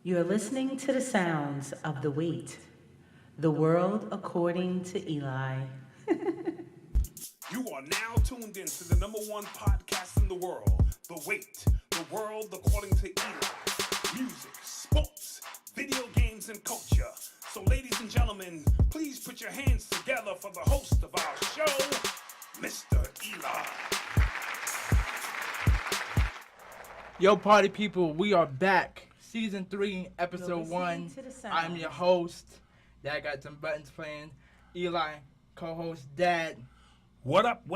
You're listening to the sounds of the WATE, the world according to Eli. You are now tuned in to the number one podcast in the world, The Wait, the world according to Eli. Music, sports, video games, and culture. So ladies and gentlemen, please put your hands together for the host of our show, Mr. Eli. Yo, party people, we are back. Season 3, episode 1. I'm your host. Dad got some buttons playing. Eli, co-host, Dad. What up,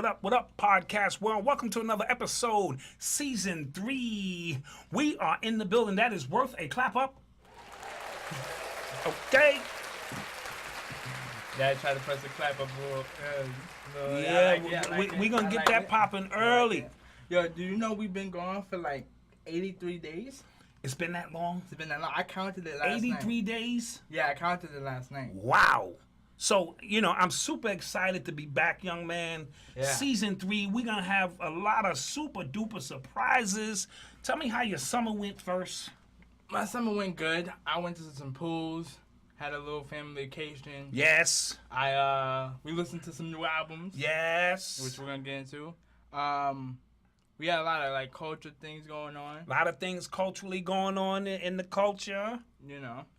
podcast world? Welcome to another episode, Season 3. We are in the building. That is worth a clap up. Okay. Dad tried to press the clap up real early. Yeah, we're going to get that popping early. Yo, do you know we've been gone for like 83 days? It's been that long? It's been that long. I counted it last night. 83 days? Yeah, I counted it last night. Wow. So, I'm super excited to be back, young man. Yeah. Season 3, we're going to have a lot of super duper surprises. Tell me how your summer went first. My summer went good. I went to some pools, had a little family vacation. Yes. We listened to some new albums. Yes. Which we're going to get into. We had a lot of culture things going on. A lot of things culturally going on in the culture.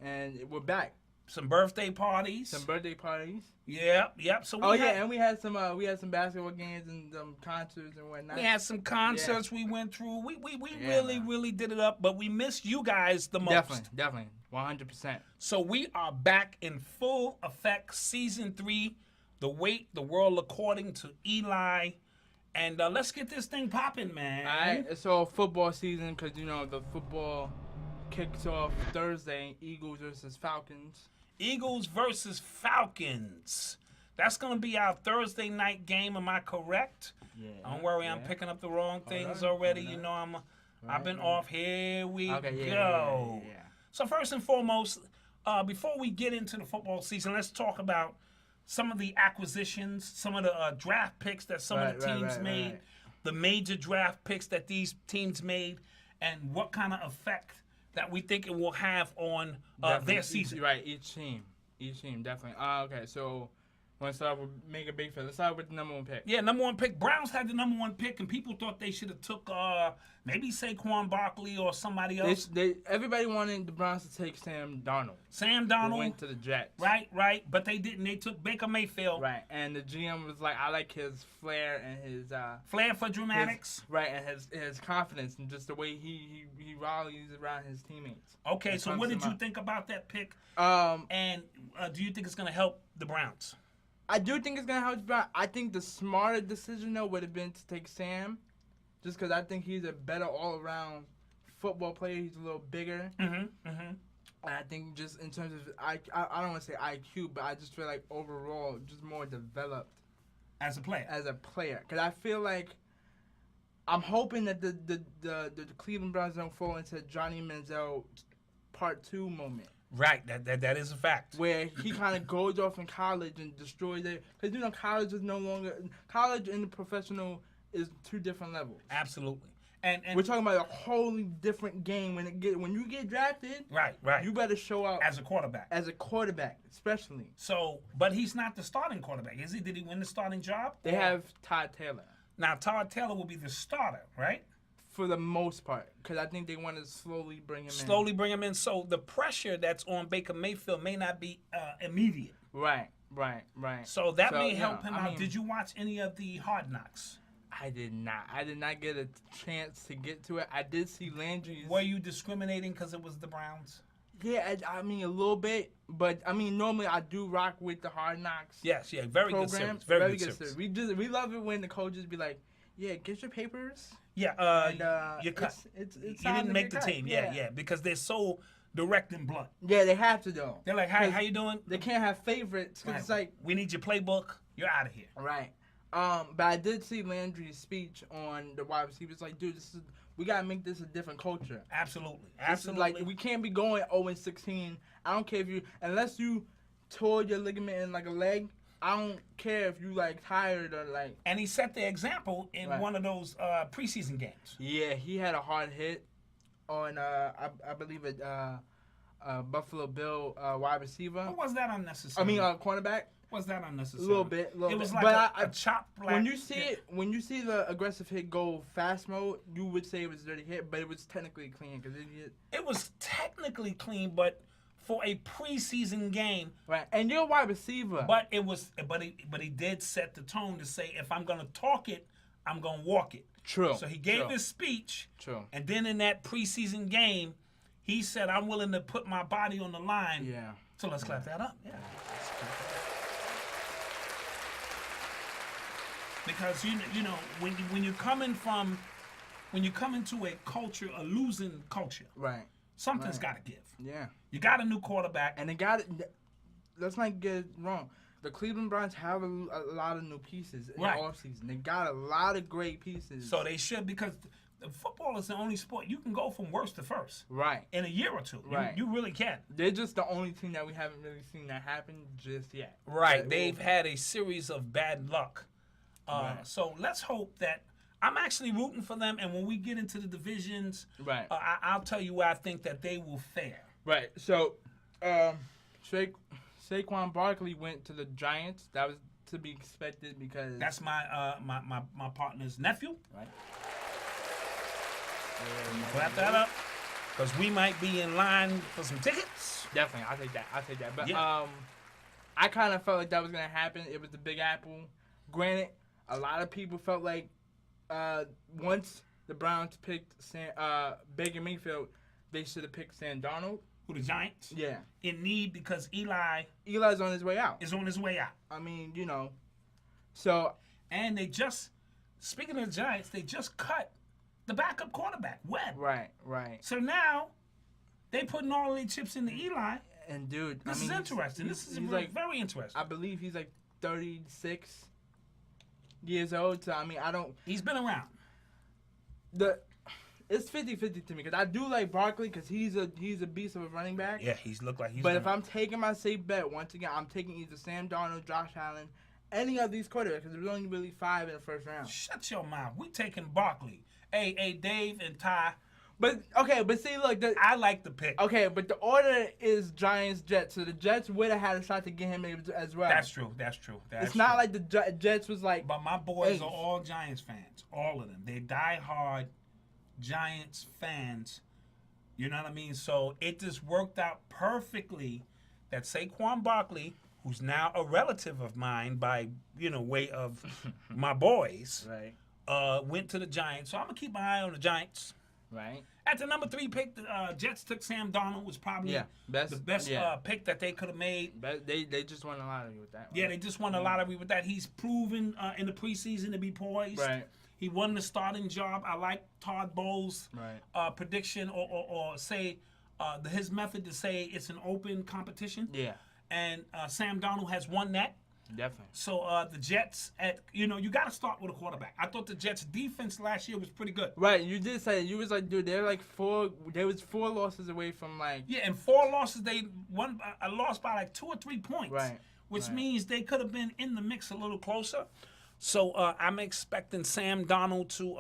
And we're back. Some birthday parties. Yep. So and we had some basketball games and concerts and whatnot. We had some concerts we went through. We really did it up, but we missed you guys the most. Definitely. 100%. So we are back in full effect, Season 3, The Wait, the world according to Eli. And let's get this thing popping, man. All right, so football season, because, the football kicks off Thursday, Eagles versus Falcons. Eagles versus Falcons. That's going to be our Thursday night game, am I correct? Yeah. Don't worry, I'm picking up the wrong things already. I've been off. Here we go. Yeah. So first and foremost, before we get into the football season, let's talk about some of the acquisitions, some of the draft picks that some of the teams made, the major draft picks that these teams made, and what kind of effect that we think it will have on their season. Each team, definitely. Okay, so want to start with make a big fit. Let's start with the number one pick. Yeah, number one pick. Browns had the number one pick, and people thought they should have took maybe Saquon Barkley or somebody else. Everybody wanted the Browns to take Sam Darnold. Sam Darnold went to the Jets. Right. But they didn't. They took Baker Mayfield. Right, and the GM was like, I like his flair and his flair for dramatics. And his confidence and just the way he rallies around his teammates. Okay, so what did you think about that pick? And do you think it's going to help the Browns? I do think it's going to help the Browns. I think the smarter decision, though, would have been to take Sam, just because I think he's a better all-around football player. He's a little bigger. And I think just in terms of, I don't want to say IQ, but I just feel like overall just more developed. As a player. Because I feel like I'm hoping that the Cleveland Browns don't fall into Johnny Manziel Part 2 moment. Right, that is a fact. Where he kind of goes off in college and destroys it. Because, college is no longer... College and the professional is two different levels. Absolutely. And we're talking about a wholly different game when you get drafted. Right. You better show out as a quarterback. As a quarterback, especially. So, but he's not the starting quarterback, is he? Did he win the starting job? They have Todd Taylor. Now, Todd Taylor will be the starter, right? For the most part, because I think they want to slowly bring him in. So the pressure that's on Baker Mayfield may not be immediate. Right. So that may help him out. Did you watch any of the Hard Knocks? I did not. I did not get a chance to get to it. I did see Landry's. Were you discriminating because it was the Browns? Yeah, I mean, a little bit. But, I mean, normally I do rock with the Hard Knocks. Yes, very good series. Very good series. We love it when the coaches be like, yeah, get your papers. Yeah, you're cut. It's you didn't make the team. Yeah, because they're so direct and blunt. Yeah, they have to, though. They're like, hey, how you doing? They can't have favorites because it's like... We need your playbook. You're out of here. Right. But I did see Landry's speech on the wide receivers. Like, dude, we got to make this a different culture. Absolutely. Like, we can't be going 0-16. I don't care if you... Unless you tore your ligament in, like, a leg... I don't care if you tired or And he set the example in one of those preseason games. Yeah, he had a hard hit on I believe it Buffalo Bill wide receiver. Or was that unnecessary? I mean, cornerback. Was that unnecessary? A little bit. It was like but a chop. When you see it, when you see the aggressive hit go fast mode, you would say it was a dirty hit, but it was technically clean because it was technically clean, but for a preseason game, right. And you're a wide receiver. But he did set the tone to say, if I'm gonna talk it, I'm gonna walk it. True. So he gave his speech. True. And then in that preseason game, he said, I'm willing to put my body on the line. Yeah. So let's clap that up. Yeah. Because you know when you come into a culture, a losing culture, right, something's got to give. Yeah, you got a new quarterback, and they got it. Let's not get it wrong. The Cleveland Browns have a lot of new pieces in the offseason. They got a lot of great pieces. So they should, because football is the only sport you can go from worst to first. Right. In a year or two. Right. You really can. They're just the only team that we haven't really seen that happen just yet. Right. They've had a series of bad luck. Right. So let's hope that I'm actually rooting for them, and when we get into the divisions, right, I'll tell you where I think that they will fare. Right. So, Saquon Barkley went to the Giants. That was to be expected because that's my my partner's nephew. Right. Clap that up, because we might be in line for some tickets. Definitely, I'll take that. But I kind of felt like that was gonna happen. It was the Big Apple. Granted, a lot of people felt like once the Browns picked Baker Mayfield, they should have picked Sam Darnold. Who, the Giants? Yeah. In need, because Eli's on his way out. Is on his way out. I mean, you know. So. And they just, speaking of the Giants, they just cut the backup quarterback, Webb. Right. So now, they putting all their chips into Eli. And dude, this is interesting. This is very interesting. I believe he's like 36 years old. So I mean, He's been around. It's 50-50 to me because I do like Barkley because he's a beast of a running back. Yeah, he's looked like he's. But if I'm taking my safe bet, once again, I'm taking either Sam Darnold, Josh Allen, any of these quarterbacks because there's only really 5 in the first round. Shut your mouth. We taking Barkley. Hey, Dave and Ty. But see, look. I like the pick. Okay, but the order is Giants, Jets. So the Jets would have had a shot to get him as well. That's true. It's not like the Jets was like. But my boys are all Giants fans. All of them. They die hard Giants fans. You know what I mean? So it just worked out perfectly that Saquon Barkley, who's now a relative of mine by way of my boys, right, went to the Giants. So I'm gonna keep my eye on the Giants. Right. At the number 3 pick, the Jets took Sam Darnold. Was probably the best pick that they could have made. They just won a lottery with that one. Yeah, they just won a lottery with that. He's proven in the preseason to be poised. Right. He won the starting job. I like Todd Bowles' prediction or say his method to say it's an open competition. Yeah. And Sam Darnold has won that. Definitely. So the Jets, you got to start with a quarterback. I thought the Jets' defense last year was pretty good. Right, you did say you was like, dude, they're like 4 losses away from like. Yeah, and 4 losses, they won a loss by like 2 or 3 points. Right. Which means they could have been in the mix a little closer. So I'm expecting Sam Darnold to,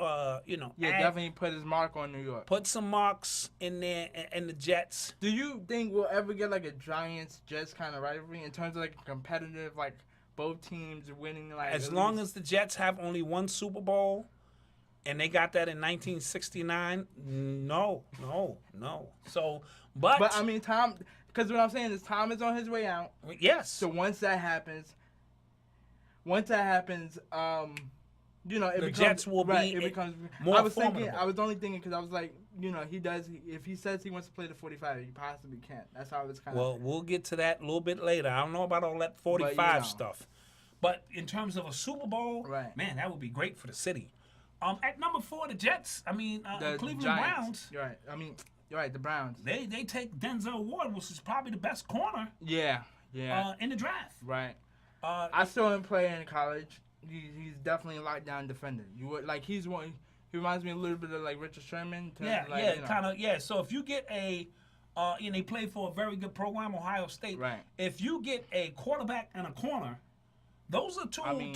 definitely put his mark on New York. Put some marks in there and the Jets. Do you think we'll ever get like a Giants-Jets kind of rivalry in terms of like competitive, like both teams winning? Like as long as the Jets have only 1 Super Bowl, and they got that in 1969, no. So, but I mean, Tom, because what I'm saying is Tom is on his way out. Yes. So once that happens. Jets will be. It becomes more I was only thinking because I was like, if he says he wants to play the 45, he possibly can't. That's how it's kind of. Well, we'll get to that a little bit later. I don't know about all that 45 stuff, but in terms of a Super Bowl, man, that would be great for the city. At number 4, the Jets. I mean, the Cleveland Browns. You're right. I mean, you're right. The Browns. They take Denzel Ward, which is probably the best corner. Yeah. In the draft. Right. I saw him play in college. He's definitely a lockdown defender. He's one. He reminds me a little bit of like Richard Sherman. Kind of. Yeah. So if you get a, they play for a very good program, Ohio State. Right. If you get a quarterback and a corner, Those are two I mean,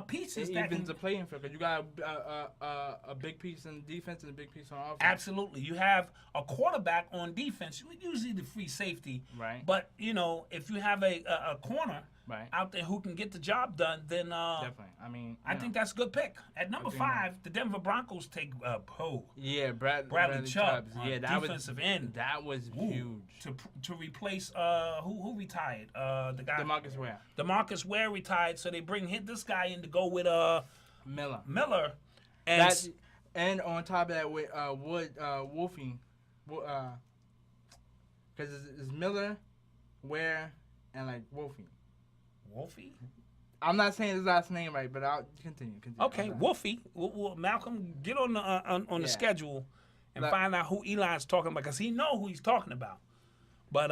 pieces It that evens can the playing field because you got a big piece in defense and a big piece on offense. absolutely. You have a quarterback on defense, usually the free safety. Right. But if you have a corner Right. out there who can get the job done, then Definitely. I mean, I think that's a good pick. At number Agreed. 5, the Denver Broncos take yeah, Bradley Chubb, Yeah, that defensive end. That was Ooh, huge. to replace who retired? The guy DeMarcus Ware. DeMarcus Ware retired, so they bring this guy in to go with Miller. and And on top of that, with Wolfie, because it's Miller, Ware, and like Wolfie. Wolfie. I'm not saying his last name right, but I'll continue. Okay, Wolfie. Malcolm, get on the Yeah. schedule and Like- find out who Eli's talking about, because he know who he's talking about. But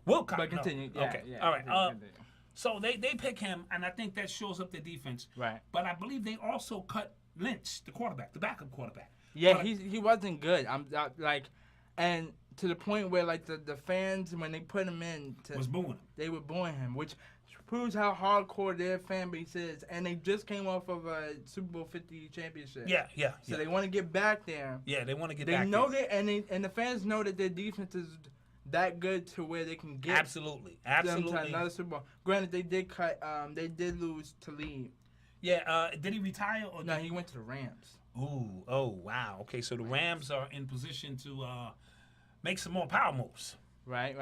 we'll But continue. No. Yeah, Okay. yeah, All right. continue. So they pick him, and I think that shows up their defense. Right. But I believe they also cut Lynch, the quarterback, the backup quarterback. Yeah, But- he wasn't good. And to the point where like the fans when they put him in, was booing him. they were booing him, which proves how hardcore their fan base is. And they just came off of a Super Bowl 50 championship. Yeah. So they want to get back there. Yeah, they want to get They back know there. and the fans know that their defense is that good to where they can get Absolutely. them to another Super Bowl. Granted, they did lose to lead. Yeah, did he retire or No, did he went to the Rams. Ooh, oh wow. Okay, so the Rams are in position to make some more power moves. Right.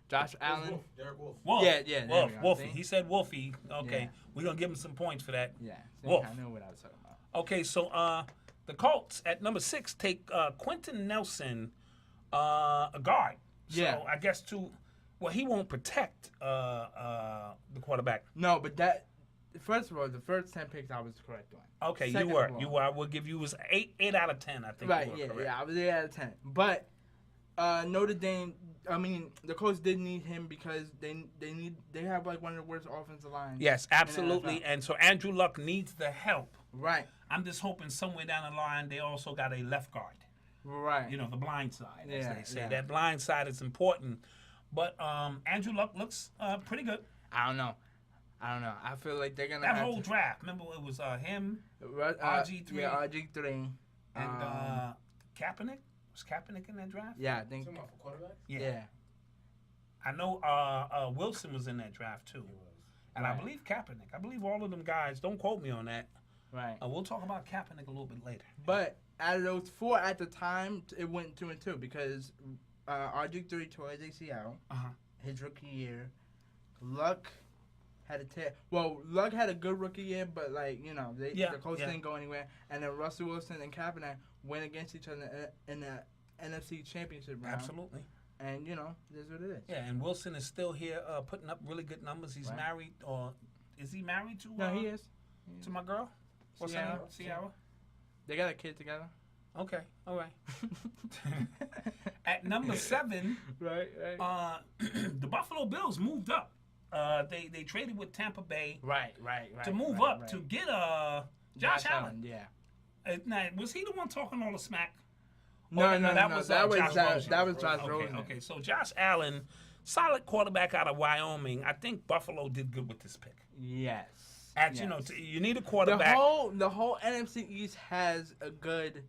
Josh Allen. Derek Wolf. Wolf. Yeah, there Wolf. we go. Wolfie. See? He said Wolfie. Okay, Yeah. we're gonna give him some points for that. Yeah. Wolf. I know what I was talking about. Okay, so the Colts at number 6 take Quentin Nelson, a guard. So Yeah. I guess he won't protect the quarterback. No, but that first of all, the first 10 picks I was correct on. Okay, Second you were. of all- You were. I will give you was 8 out of 10. I think. Right, you were yeah, correct. I was 8 out of 10. But Notre Dame, I mean, the Colts did need him because they have like one of the worst offensive lines. Yes, absolutely. NFL. And so Andrew Luck needs the help. Right, I'm just hoping somewhere down the line they also got a left guard. right. You know, the blind side, as Yeah, they say. yeah. That blind side is important. But Andrew Luck looks pretty good. I don't know. I feel like they're gonna That have whole to, draft, remember it was him RG3. Yeah, RG3. and Kaepernick. Was Kaepernick in that draft? Yeah, I think. Talking about for quarterback? Yeah. I know Wilson was in that draft too. And I Right. believe Kaepernick. I believe all of them guys. Don't quote me on that. Right. We'll talk about Kaepernick a little bit later. But out of those 4 at the time, it went 2 and 2 because RG3 tore his ACL Uh-huh. his rookie year. Luck had Luck had a good rookie year, but like the Colts didn't go anywhere. And then Russell Wilson and Kaepernick went against each other in the NFC Championship round. Absolutely. And this is what it is. Yeah, and Wilson is still here putting up really good numbers. He's Right. married, or is he married to? No, he is. To my girl. What's her name? Ciara. Ciara. They got a kid together. Okay, all right. At number 7, Right. the Buffalo Bills moved up. They traded with Tampa Bay Right. to move up to get Josh Allen. Yeah. Now, was he the one talking all the smack? No, Oh, that was Josh Okay, Rosen. okay. So Josh Allen, solid quarterback out of Wyoming. I think Buffalo did good with this pick. Yes. You need a quarterback. The whole NFC East has a good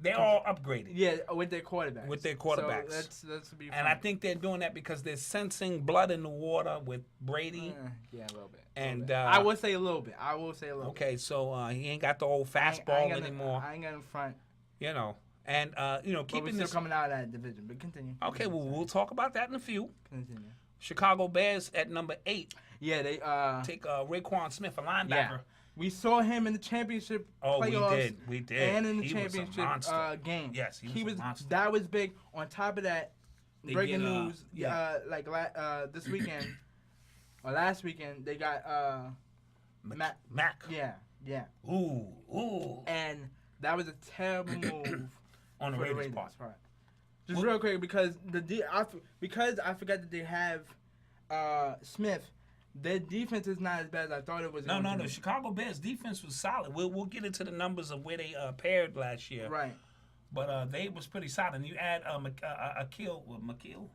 They're all upgraded. with their quarterbacks. With their quarterbacks. So let's be And I think they're doing that because they're sensing blood in the water with Brady. yeah, a little bit. And I would say a little bit. okay, so he ain't got the old I fastball ain't anymore. I ain't got in front. And But we're keeping still this. coming out of that division. But continue. Okay, well we'll talk about that in a few. Continue. Chicago Bears at number 8 Yeah, they take Raekwon Smith, a linebacker. yeah. We saw him in the championship playoffs. We did. And in the He was a championship monster. game. Yes, he was a monster. That was big. On top of that, They breaking get, news. This weekend or last weekend, they got Mac. Yeah. Ooh. And that was a terrible move On the for the Raiders' Raiders' part. Just real quick, because I forgot that they have Smith. Their defense is not as bad as I thought it was. No. The Chicago Bears defense was solid. We'll get into the numbers of where they paired last year. Right. But they was pretty solid. And you add McKeel,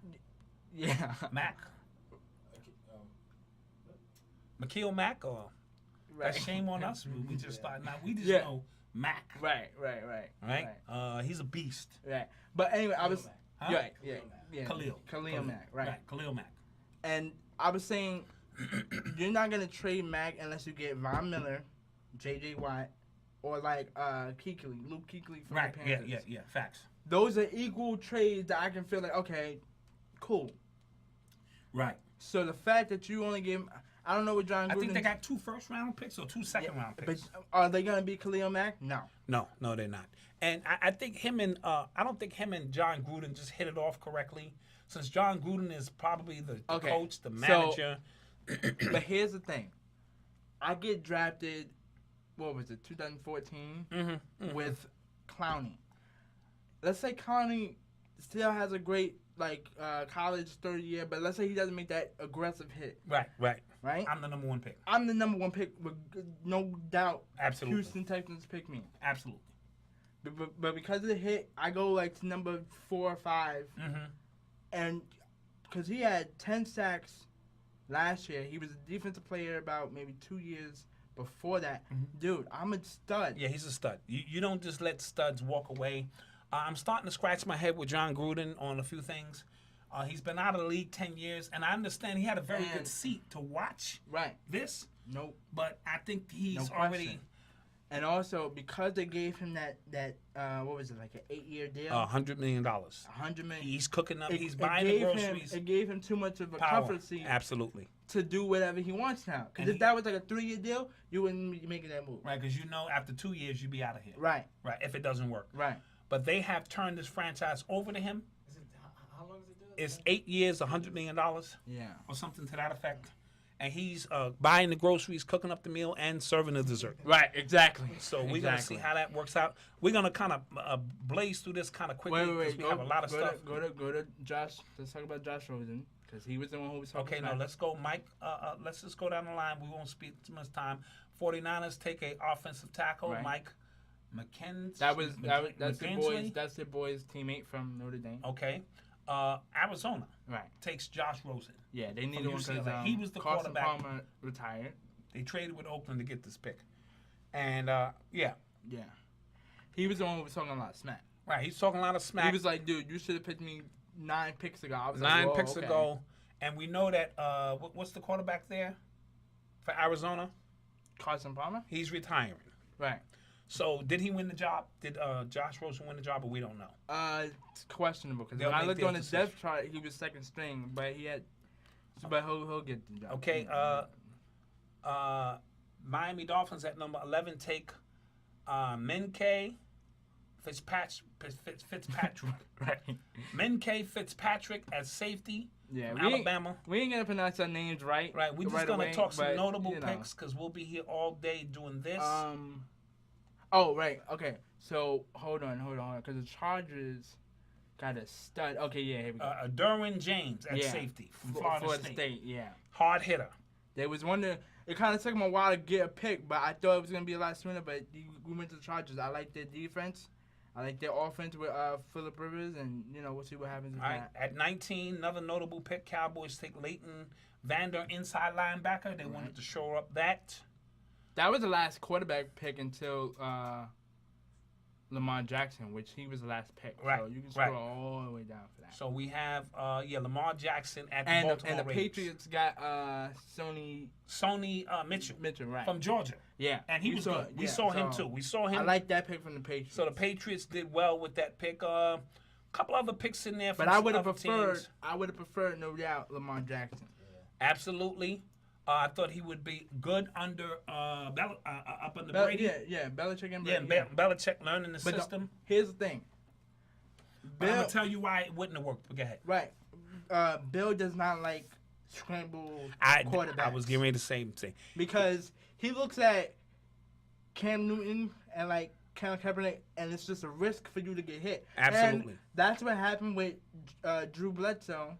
Yeah. Mac. McKeel Mack, or that's shame on us. We just thought, now we just Yeah. know Mac. Right. Right? He's a beast. Right. But anyway, I was Huh? right. Yeah. Khalil Mack. Right. Khalil Mack. And I was saying, you're not gonna trade Mack unless you get Von Miller, J.J. Watt, or like Luke Kuechly from Right. the Panthers. Yeah. Facts. Those are equal trades that I can feel like, okay, cool. Right. So the fact that you only give, I don't know what John Gruden. I think they got 2 first-round picks or 2 second-round But picks. are they gonna be Khalil Mack? No. No, they're not. And I think him and I don't think him and John Gruden just hit it off correctly. Since John Gruden is probably the Okay, coach, the so- manager. But here's the thing. I get drafted, what was it, 2014, with Clowney. Let's say Clowney still has a great college third year, but let's say he doesn't make that aggressive hit. Right. Right? I'm the number 1 pick. I'm the number 1 pick with no doubt. Absolutely. Houston Texans pick me. Absolutely. But because of the hit, I go to number 4 or 5. And because he had 10 sacks last year, he was a defensive player about maybe 2 years before that. Dude, I'm a stud. Yeah, he's a stud. You don't just let studs walk away. I'm starting to scratch my head with John Gruden on a few things. He's been out of the league 10 years, and I understand he had a very good seat to watch this. Nope. But I think he's No already question. And also, because they gave him that what was it, like an 8-year deal? $100 million. $100 million. He's cooking up. He's It buying the gave groceries. It gave him too much of a Power. comfort seat Absolutely. to do whatever he wants now. Because And if that was like a 3-year deal, you wouldn't be making that move. Right, because after 2 years, you'd be out of here. Right. Right, if it doesn't work. Right. But they have turned this franchise over to him. How long is it doing? It's 8 years, $100 million, Yeah. or something to that effect. And he's buying the groceries, cooking up the meal, and serving the dessert. Right. Exactly. So we're going to see how that works out. We're going to kind of blaze through this kind of quickly because we have a lot of stuff. Go to Josh. Let's talk about Josh Rosen because he was the one who was talking Okay, about. no, let's go, Mike. Let's just go down the line. We won't speak too much time. 49ers take a offensive tackle, Right. Mike McKenzie. That's the boys. McKinsley. That's the boys' teammate from Notre Dame. Okay. Arizona Right. takes Josh Rosen. Yeah, they needed From one because UCLA. He was the Carson quarterback. Palmer retired. They traded with Oakland to get this pick. And, yeah. Yeah. He was the one who was talking a lot of smack. Right, he's talking a lot of smack. He was like, dude, you should have picked me 9 picks ago. I was like, 9 whoa, picks okay. ago. And we know that, what's the quarterback there for Arizona? Carson Palmer? He's retiring. Right. So did he win the job? Did Josh Rosen win the job, or we don't know? It's questionable because They'll when I make looked their on his decision. depth chart, he was second string, but he'll get the job. Okay, Miami Dolphins at number 11 take Menke Fitzpatrick. Right. Menke Fitzpatrick as safety Yeah, from Alabama. We ain't gonna pronounce our names right. Right, we're just going to away, talk some but, notable you know. picks because we'll be here all day doing this. Oh, right. Okay. So, hold on. Because the Chargers got a stud. Okay, yeah, here we go. Derwin James at Yeah. safety from Florida Florida State. yeah. Hard hitter. They was wondering. It kind of took them a while to get a pick, but I thought it was going to be a lot sooner, but we went to the Chargers. I like their defense. I like their offense with Phillip Rivers, and, we'll see what happens with All right, that. at 19, another notable pick. Cowboys take Leighton Vander, inside linebacker. They wanted to shore up that. That was the last quarterback pick until Lamar Jackson, which he was the last pick. Right, So you can scroll right. all the way down for that. So we have, Lamar Jackson at the And Baltimore the Ravens. Patriots got Sony Mitchell right? from Georgia. Yeah, And he was good. We saw him too. We saw him. I like that pick from the Patriots. So the Patriots did well with that pick. A couple other picks in there. From but I some would have other preferred. teams. I would have preferred, no doubt, Lamar Jackson. Absolutely. I thought he would be good under up under Brady. Yeah, Belichick and Yeah, Brady. Belichick learning the But system. here's the thing. But I'm gonna tell you why it wouldn't have worked. Go ahead. Right. Bill does not like scramble quarterbacks. I was getting ready to say the same thing. Because he looks at Cam Newton and like Cam Kaepernick, and it's just a risk for you to get hit. Absolutely. And that's what happened with Drew Bledsoe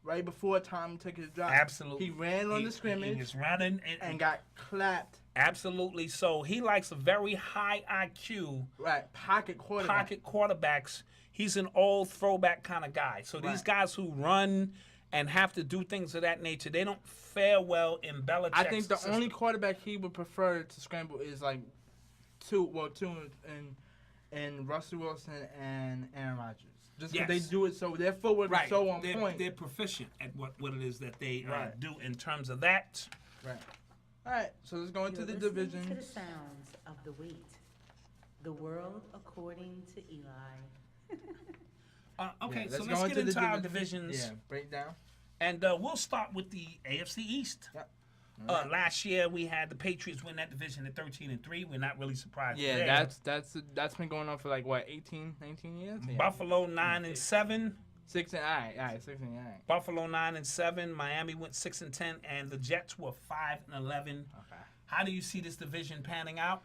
right before Tom took his job. Absolutely. He ran on the scrimmage He was running and got clapped. Absolutely. So he likes a very high IQ Right. Pocket quarterback. pocket quarterbacks. He's an old throwback kind of guy. So these Right. guys who run and have to do things of that nature. They don't fare well in Belichick's I think the system. only quarterback he would prefer to scramble is like two and Russell Wilson and Aaron Rodgers. Just because they do it so their footwork is so on point. They're proficient at what it is that they Right. do in terms of that. Right. All right. So let's go into You're the listening divisions. to the sounds of the weight. The world according to Eli. Okay, Yeah, so let's let's go get into into the our divi- divisions. Yeah. Breakdown. And we'll start with the AFC East. Yep. Last year we had the Patriots win that division at 13-3. We're not really surprised. Yeah, there. that's been going on for like what 18, 19 years. Yeah. Buffalo 9-7. 6 and all right, 6 and all right. Buffalo 9-7. Miami went 6-10, and the Jets were 5-11. Okay. How do you see this division panning out?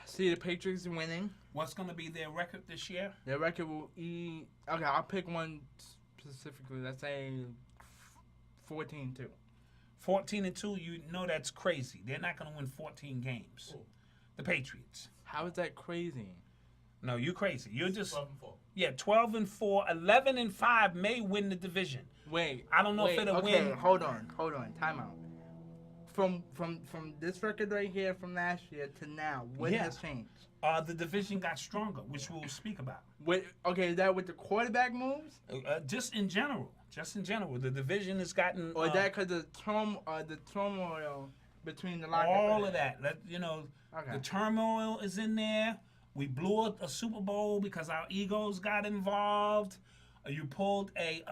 See the Patriots winning. What's going to be their record this year? Their record will Okay, I'll pick one specifically. Let's say 14-2. 14-2. You know that's crazy. They're not going to win 14 games. The Patriots. How is that crazy? No, you crazy. You're just 12-4. yeah, 12-4, 11-5 may win the division. Wait. I don't know if it'll okay, win. hold on. Time out. From this record right here from last year to now, what Yeah. has changed? The division got stronger, which we'll speak about. Okay, is that with the quarterback moves? Just in general, the division has gotten Or is that because the turmoil between the locker? all of that. Okay. The turmoil is in there. We blew a Super Bowl because our egos got involved. You pulled a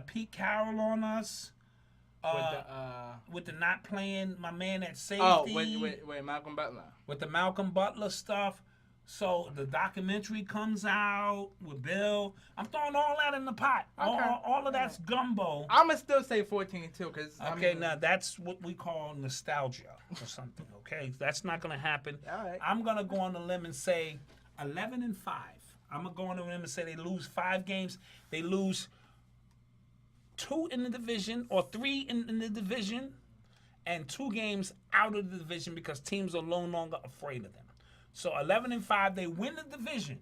Pete Carroll on us. With the not playing my man at safety. Oh, wait, Malcolm Butler. With the Malcolm Butler stuff. So the documentary comes out with Bill. I'm throwing all that in the pot. Okay. All of that's gumbo. I'm going to still say 14-2 because Now that's what we call nostalgia or something, okay? That's not going to happen. All right. I'm going to go on the limb and say 11-5. I'm going to go on the limb and say they lose 5 games. They lose 2 in the division or 3 in the division and 2 games out of the division because teams are no longer afraid of them. So 11-5, they win the division,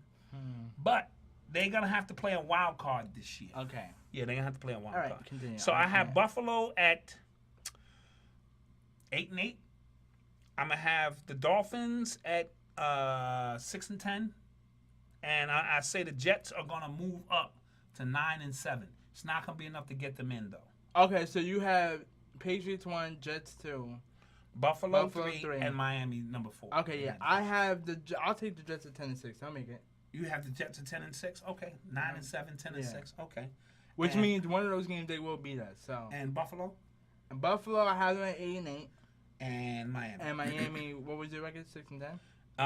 but they're going to have to play a wild card this year. Okay. Yeah, they're going to have to play a wild All right, card. continue. So I have Okay. Buffalo at 8-8. I'm going to have the Dolphins at 6-10. And I say the Jets are going to move up to 9-7. It's not going to be enough to get them in, though. Okay, so you have Patriots 1, Jets 2. Buffalo 3, and Miami number 4. Okay, yeah. I'll take the Jets at 10-6. I'll make it. You have the Jets at 10-6? Okay. 9-7, 10-6. Okay. Which And- means one of those games they will beat us. So And Buffalo? and Buffalo, I have them at 8-8. And Miami. And Miami, what was your record? 6-10?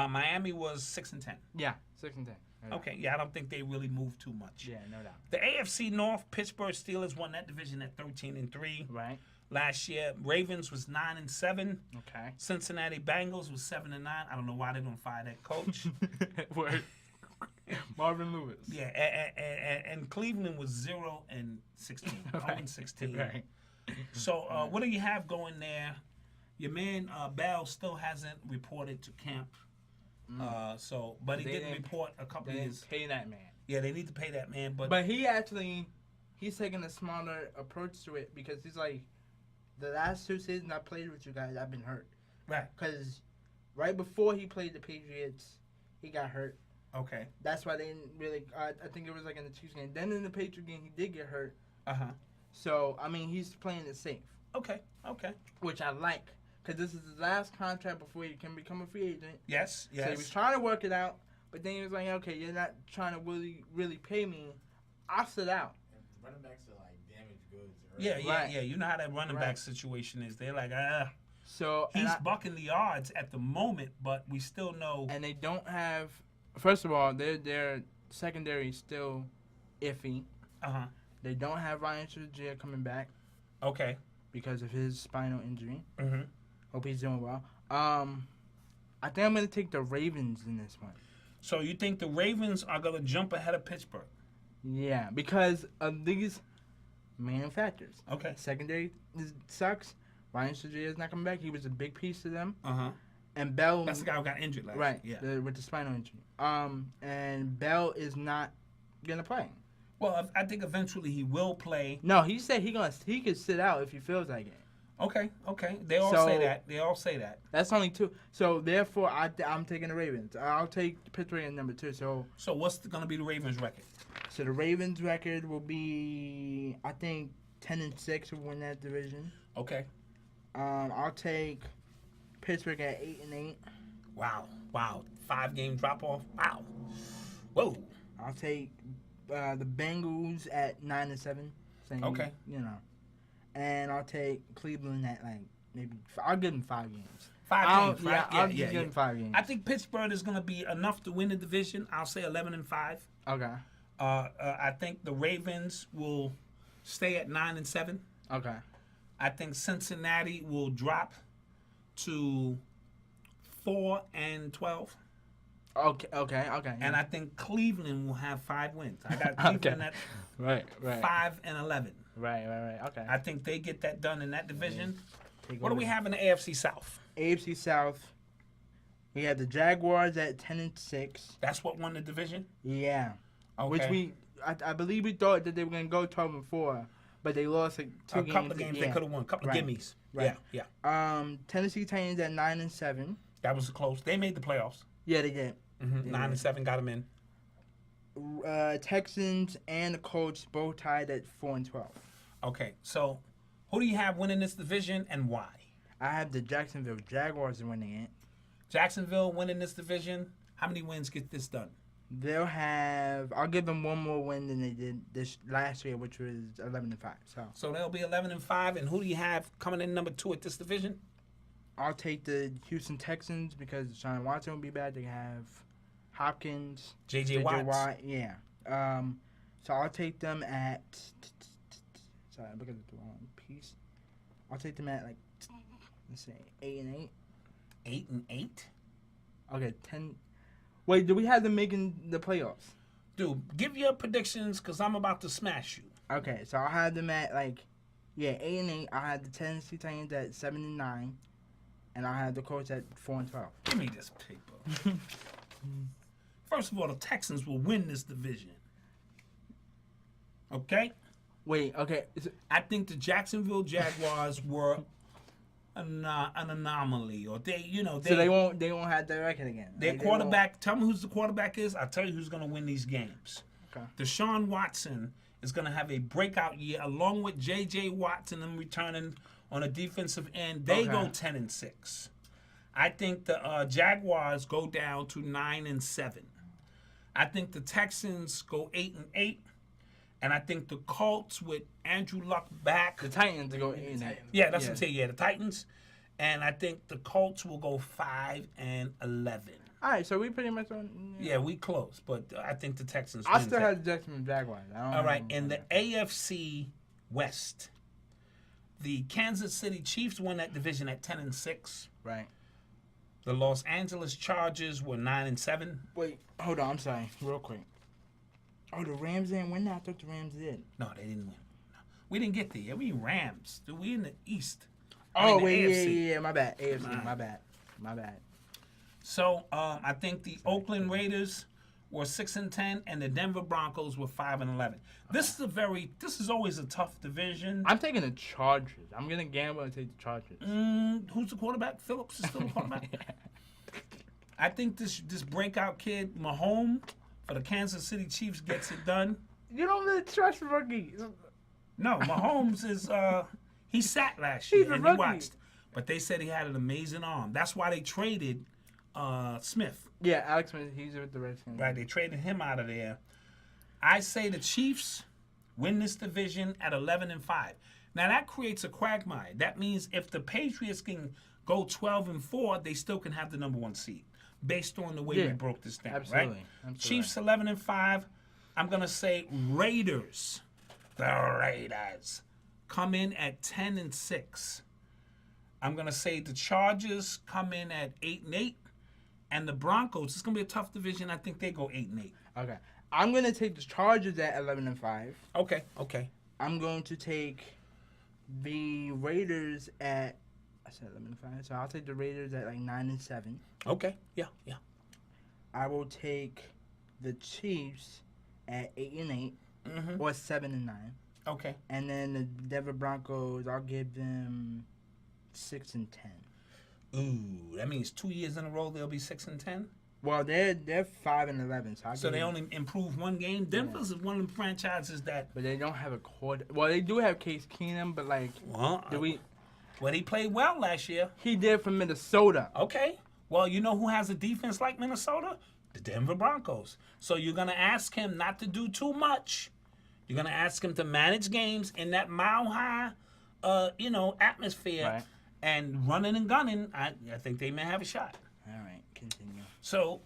Miami was 6-10. Yeah, 6-10. Okay, yeah, I don't think they really moved too much. Yeah, no doubt. The AFC North, Pittsburgh Steelers won that division at 13-3. Right. Last year, Ravens was 9-7. Okay. Cincinnati Bengals was 7-9. I don't know why they don't fire that coach. Word. Marvin Lewis. Yeah, and Cleveland was 0-16. 0-16. Right. So, what do you have going there? Your man Bell still hasn't reported to camp. But he didn't report a couple They years. didn't pay that man. Yeah, they need to pay that man, But he's taking a smarter approach to it because he's like, the last 2 seasons I played with you guys, I've been hurt. Right. Because right before he played the Patriots, he got hurt. Okay. That's why they didn't really. I think it was like in the Chiefs game. Then in the Patriots game, he did get hurt. So I mean, he's playing it safe. Okay. Which I like, because this is his last contract before he can become a free agent. Yes. So he was trying to work it out, but then he was like, okay, you're not trying to really pay me. I'll sit out. And running backs are like damaged goods. Yeah. You know how that running back situation is. They're like, So he's bucking the odds at the moment, but we still know. And they don't have. First of all, their secondary is still iffy. They don't have Ryan Shazier coming back. Okay. Because of his spinal injury. Mm-hmm. Hope he's doing well. I think I'm going to take the Ravens in this one. So you think the Ravens are going to jump ahead of Pittsburgh? Yeah, because of these main factors. Okay. Secondary sucks. Ryan Shazier is not coming back. He was a big piece to them. And Bell. That's the guy who got injured last year. Right. With the spinal injury. And Bell is not going to play. Well, I think eventually he will play. No, he said he could sit out if he feels like it. Okay. They all So- say that. They all say that. That's only 2. So therefore, I'm taking the Ravens. I'll take Pittsburgh at number 2. So what's going to be the Ravens' record? the Ravens record will be, I think, 10-6 will win that division. Okay. I'll take Pittsburgh at 8-8. Wow. 5-game drop off. Wow. Whoa. I'll take the Bengals at 9-7. Same, Okay. You know, and I'll take Cleveland at maybe. I'll give them 5 games. 5 games, right? I'll give them 5 games. I think Pittsburgh is going to be enough to win the division. I'll say 11-5. Okay. I think the Ravens will stay at 9-7. Okay. I think Cincinnati will drop to 4-12. Okay. And I think Cleveland will have 5 wins. I got Cleveland at Right. 5-11. Right. Okay. I think they get that done in that division. Take What do over. we have in the AFC South? AFC South. We have the Jaguars at 10-6. That's what won the division? Yeah. Okay. Which I believe we thought that they were gonna go 12-4, but they lost 2 games. A couple of games they could have won. A couple of Right. gimmies. Right. Yeah. Tennessee Titans at 9-7. That was close. They made the playoffs. Yeah, they did. 9-7 got them in. Texans and the Colts both tied at 4-12. Okay. So who do you have winning this division and why? I have the Jacksonville Jaguars winning it. Jacksonville winning this division. How many wins get this done? They'll have. I'll give them one more win than they did this last year, which was 11-5. So they'll be 11-5. And who do you have coming in number 2 at this division? I'll take the Houston Texans because Deshaun Watson will be back. They have Hopkins, J.J. Watt. Yeah. So I'll take them at. Sorry, I'm looking at the wrong piece. I'll take them at let's say 8-8. 8-8. Okay, 10. Wait, do we have them making the playoffs? Dude, give your predictions because I'm about to smash you. Okay, so I'll have them at 8-8. I'll have the Tennessee Titans at 7-9, and I'll have the Colts at 4-12. Give me this paper. First of all, the Texans will win this division. Okay? Wait, okay. I think the Jacksonville Jaguars were an anomaly, or So they won't have their record again. Their quarterback. Tell me who's the quarterback is. I'll tell you who's going to win these games. Okay. Deshaun Watson is going to have a breakout year, along with J.J. Watson and returning on a defensive end. They go 10-6. I think the Jaguars go down to 9-7. I think the Texans go 8-8. And I think the Colts with Andrew Luck back. The Titans to go 8-8. Yeah, that's what I'm saying. Yeah, the Titans. And I think the Colts will go 5-11. All right, so we pretty much on. Yeah, we close, but I think the Texans. I win still that. have the Jacksonville Jaguars. All right, in the AFC West, the Kansas City Chiefs won that division at 10-6. Right. The Los Angeles Chargers were 9-7. Wait, hold on. I'm sorry. Real quick. Oh, the Rams didn't win that? I thought the Rams did. No, they didn't win. No. We didn't get there. We Rams. Dude, we in the East. Oh, the wait, AFC. yeah. My bad. AFC. My bad. So I think the Oakland Raiders were 6-10, and the Denver Broncos were 5-11. This is always a tough division. I'm taking the Chargers. I'm gonna gamble and take the Chargers. Who's the quarterback? Phillips is still the quarterback. I think this breakout kid Mahomes for the Kansas City Chiefs gets it done. You don't really trust rookies. No, Mahomes is he sat last year He's a and rookie. he watched, but they said he had an amazing arm. That's why they traded Smith. Yeah, Alex Smith. He's with the Redskins. Right, they traded him out of there. I say the Chiefs win this division at 11-5. Now that creates a quagmire. That means if the Patriots can go 12-4, they still can have the number 1 seed, based on the way we broke this down. Absolutely. Right? Absolutely. Chiefs 11-5. I'm gonna say Raiders. The Raiders come in at 10-6. I'm gonna say the Chargers come in at 8-8, and the Broncos. It's gonna be a tough division. I think they go 8-8. Okay. I'm gonna take the Chargers at 11-5. Okay. I'm going to take the Raiders at. I said 11-5, so I'll take the Raiders at 9-7. Okay. Yeah. I will take the Chiefs at 8-8. or 7-9. Okay. And then the Denver Broncos, I'll give them 6-10. Ooh, that means 2 years in a row they'll be 6-10. Well, they're 5-11, So they only improved one game. Denver's is one of the franchises that. But they don't have a quarter. Well, they do have Case Keenum, but like, Well, do we? he played well last year. He did for Minnesota. Okay. Well, you know who has a defense like Minnesota? The Denver Broncos. So you're gonna ask him not to do too much. You're gonna ask him to manage games in that mile-high, atmosphere, Right. and running and gunning. I think they may have a shot. All right, continue. So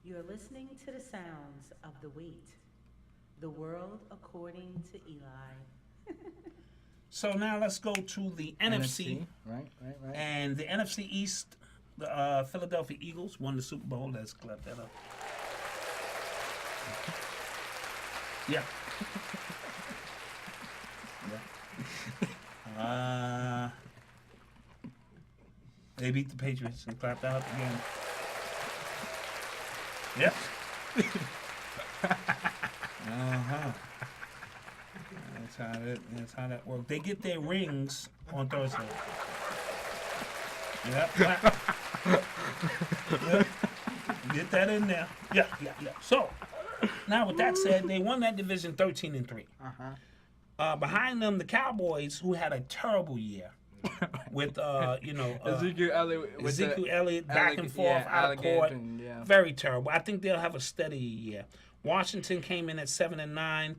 You're listening to the sounds of the WATE, the world according to Eli. So now let's go to the NFC. Right. And the NFC East, the Philadelphia Eagles won the Super Bowl. Let's clap that up. Yeah. They beat the Patriots and clap that up again. Yep. That's how that works. They get their rings on Thursday. Yep. Yep. Get that in there. Yeah. So, now with that said, they won that division 13-3. Behind them, the Cowboys, who had a terrible year with Ezekiel Elliott back and forth out of court. Very terrible. I think they'll have a steady year. Washington came in at 7-9,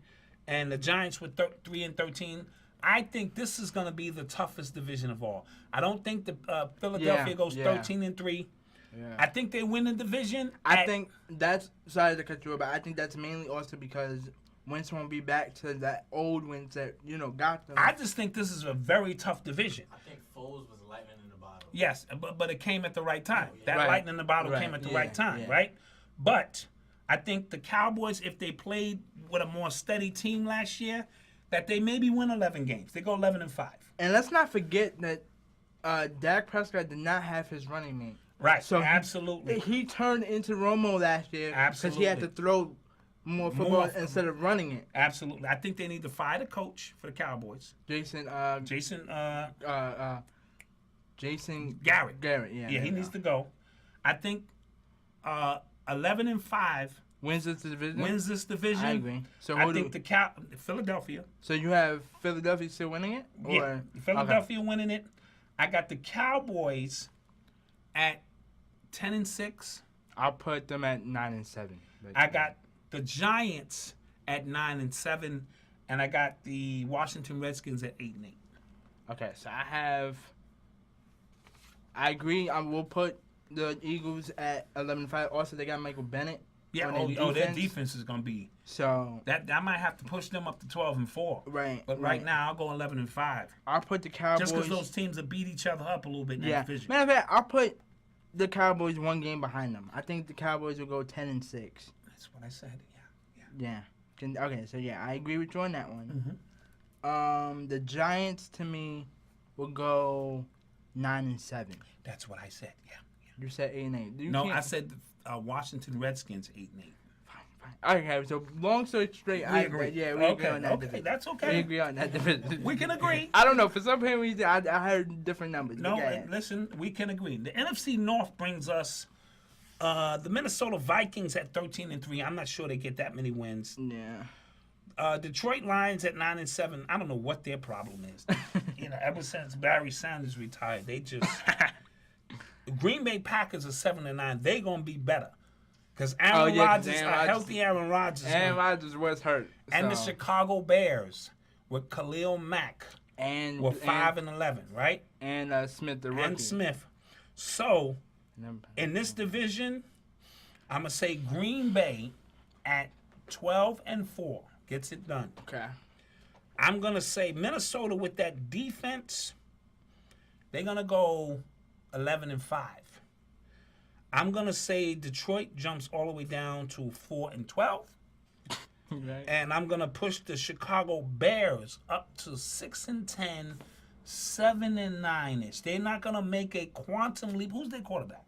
and the Giants were 3-13. I think this is going to be the toughest division of all. I don't think the Philadelphia goes 13-3. Yeah. I think they win the division. I think that's, sorry to cut you off, but I think that's mainly also because Wentz won't be back to that old Wentz that, got them. I just think this is a very tough division. I think Foles was lightning in the bottle. Yes, but it came at the right time. That Right. lightning in the bottle came at the right time, right? But I think the Cowboys, if they played with a more steady team last year, that they maybe win 11 games. They go 11-5. And let's not forget that Dak Prescott did not have his running mate. Right, So absolutely. He turned into Romo last year because he had to throw more football instead of running it. Absolutely. I think they need to fire the coach for the Cowboys. Jason Garrett. Yeah, he needs to go. I think 11-5 wins this division. I agree. So I think Philadelphia. So you have Philadelphia still winning it? Yeah, Philadelphia winning it. I got the Cowboys at 10-6. I'll put them at 9-7. I got the Giants at 9-7, and I got the Washington Redskins at 8-8. Okay, so I agree. I will put the Eagles at 11-5. Also, they got Michael Bennett. Yeah, their defense is gonna be that. I might have to push them up to 12-4. Right. But right now, I'll go 11-5. I'll put the Cowboys. Just because those teams will beat each other up a little bit in that division. Matter of fact, I'll put the Cowboys one game behind them. I think the Cowboys will go 10-6. That's what I said. Yeah. Okay, so I agree with you on that one. Mm-hmm. The Giants to me will go 9-7. That's what I said. Yeah. You said 8-8. No, I said Washington Redskins 8-8. Fine. Okay, so long story straight, I agree. Yeah, we agree on that. Okay, that's okay. We agree on that division. We can agree. I don't know. For some reason, I heard different numbers. No, listen, we can agree. The NFC North brings us the Minnesota Vikings at 13-3. I'm not sure they get that many wins. Yeah. Detroit Lions at 9-7. I don't know what their problem is. Ever since Barry Sanders retired, they just. Green Bay Packers are 7-9. They're gonna be better because Aaron Rodgers, healthy Aaron Rodgers. Aaron Rodgers was hurt. And the Chicago Bears with Khalil Mack were 5-11, right? And Smith the rookie. And Smith. So in this division, I'm gonna say Green Bay at 12-4 gets it done. Okay. I'm gonna say Minnesota with that defense, they're gonna go 11-5. I'm gonna say Detroit jumps all the way down to 4-12, Right. and I'm gonna push the Chicago Bears up to 6-10, 7-9ish. They're not gonna make a quantum leap. Who's their quarterback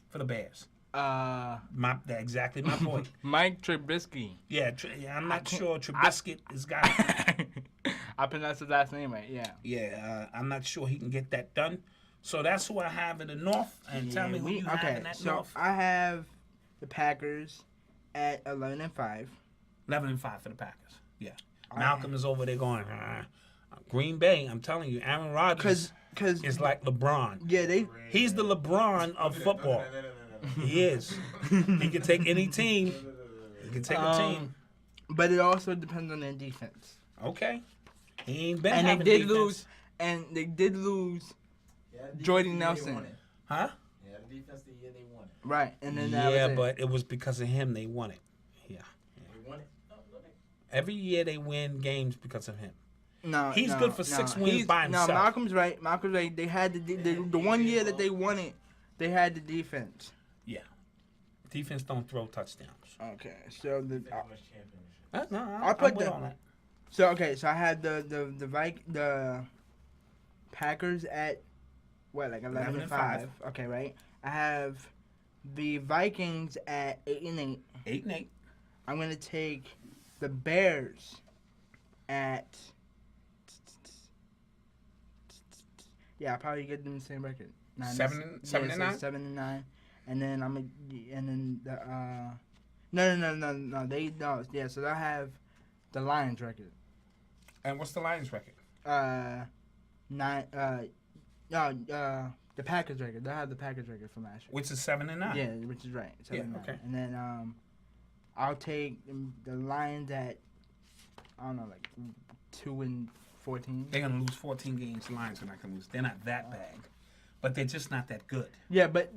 for the Bears? Exactly my point. Mike Trubisky. Yeah, I'm not sure Trubisky has got it. I pronounced his last name right, yeah. Yeah, I'm not sure he can get that done. So that's who I have in the North. And tell me who you have in that North. I have the Packers at 11-5. 11-5 for the Packers. Yeah. Malcolm is over there going, Green Bay, I'm telling you, Aaron Rodgers is like LeBron. Yeah, He's the LeBron of football. He is. He can take any team. He can take a team. But it also depends on their defense. Okay. He ain't been and having they did defense. lose. And they did lose Jordy Nelson. Huh? Yeah, the defense the year they won it. Right. And then but it was because of him they won it. Yeah. They won it? No, Every year they win games because of him. No, he's good for 6 wins by himself. No, Malcolm's right. They had the 1 year that they won it, they had the defense. Yeah. Defense don't throw touchdowns. Okay, so I'll put that on that. So I had the Packers at what, like 11-5. Okay, right. I have the Vikings at 8-8. 8-8. I'm gonna take the Bears at. Yeah, I'll probably get them the same record. 7-9. 7-9, and then no. So I have the Lions record. And what's the Lions record? The Packers record. They have the Packers record from last year. Which is 7-9. Yeah, which is right. 7-9. Yeah, okay. And then I'll take the Lions at, I don't know, like 2-14. They're gonna lose 14 games. The Lions are not gonna lose. They're not that bad, but they're just not that good. Yeah, but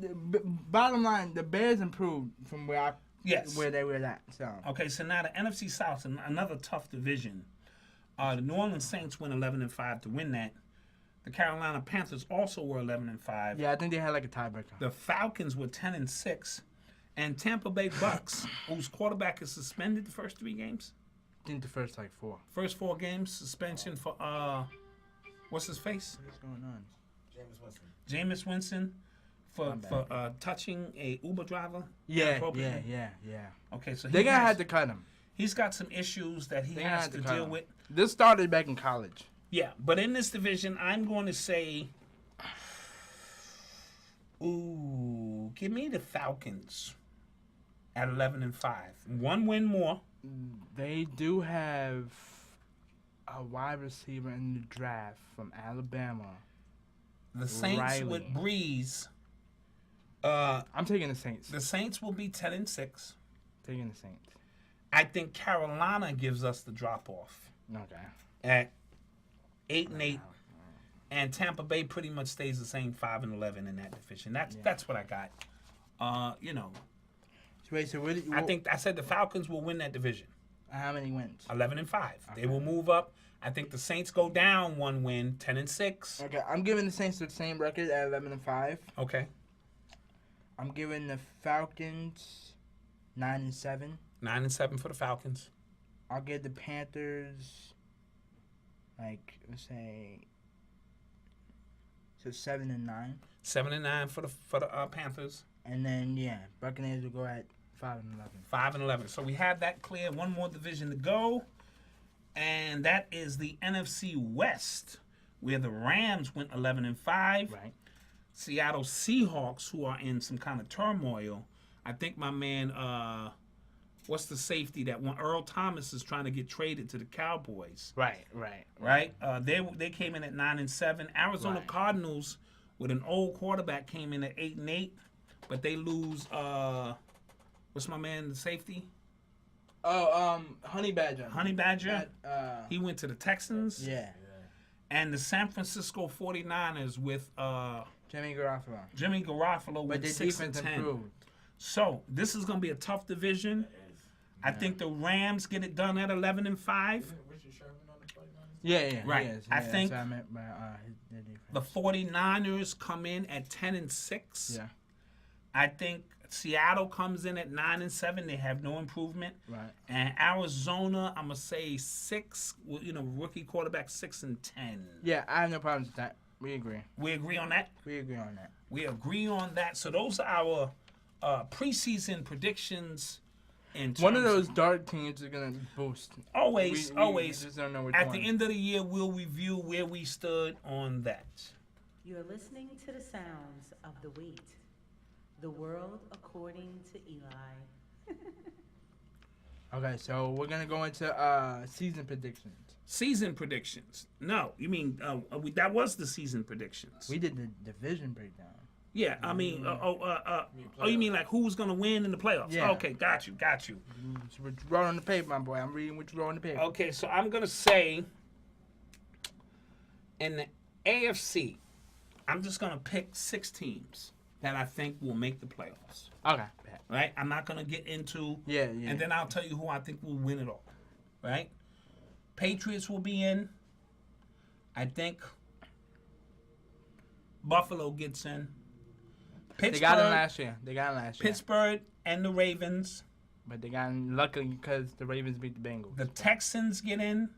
bottom line, the Bears improved from where they were at. So okay, so now the NFC South, another tough division. The New Orleans Saints went 11-5 to win that. The Carolina Panthers also were 11-5. Yeah, I think they had like a tiebreaker. The Falcons were 10-6, and Tampa Bay Bucks, whose quarterback is suspended the first 3 games. I think the first 4. First 4 games suspension for what's his face? What's going on? Jameis Winston for touching a Uber driver. Yeah. Okay, so they're gonna have to cut him. He's got some issues that he has to deal with. This started back in college. Yeah, but in this division, I'm going to say, give me the Falcons at 11-5. 1 win more. They do have a wide receiver in the draft from Alabama. The Saints with Breeze. I'm taking the Saints. The Saints will be 10-6. Taking the Saints. I think Carolina gives us the drop off. Okay. At 8-8, and Tampa Bay pretty much stays the same 5-11 in that division. That's what I got. Wait, so I think I said the Falcons will win that division. How many wins? 11-5. Okay. They will move up. I think the Saints go down 1 win, 10-6. Okay, I'm giving the Saints the same record at 11-5. Okay. I'm giving the Falcons 9-7. 9-7 for the Falcons. I'll give the Panthers, like, let's say, so 7-9. 7-9 for the Panthers. And then Buccaneers will go at 5-11. 5-11. So we have that clear. One more division to go, and that is the NFC West, where the Rams went 11-5. Right. Seattle Seahawks, who are in some kind of turmoil. I think my man, what's the safety that one? Earl Thomas is trying to get traded to the Cowboys. Right. They came in at 9-7. Arizona Cardinals with an old quarterback came in at 8-8, but they lose. What's my man, the safety? Honey Badger. Honey Badger. He went to the Texans. Yeah. And the San Francisco 49ers with Jimmy Garoppolo. But their defense improved. So this is going to be a tough division. I think the Rams get it done at 11-5. Yeah. Right. I think that's what I meant by the 49ers come in at 10-6. Yeah. I think Seattle comes in at 9-7. They have no improvement. Right. And Arizona, I'm gonna say 6. Rookie quarterback 6-10. Yeah, I have no problems with that. We agree. We agree on that. We agree on that. We agree on that. So those are our preseason predictions. One of those dark teams are gonna boost. Always. We just don't know which At one. the end of the year, we'll review where we stood on that. You're listening to the sounds of the WATE, the world according to Eli. Okay, so we're gonna go into season predictions. Season predictions. No, you mean that was the season predictions. We did the division breakdown. Yeah, I mean, you mean like who's gonna win in the playoffs? Yeah. Okay, got you. So what you wrote on the paper, my boy. I'm reading what you wrote on the paper. Okay, so I'm gonna say in the AFC, I'm just gonna pick 6 teams that I think will make the playoffs. Okay. Right? I'm not gonna get into Yeah. and then I'll tell you who I think will win it all. Right? Patriots will be in. I think Buffalo gets in. Pittsburgh, They got him last year. Pittsburgh and the Ravens. But they got him luckily because the Ravens beat the Bengals. The Texans get in.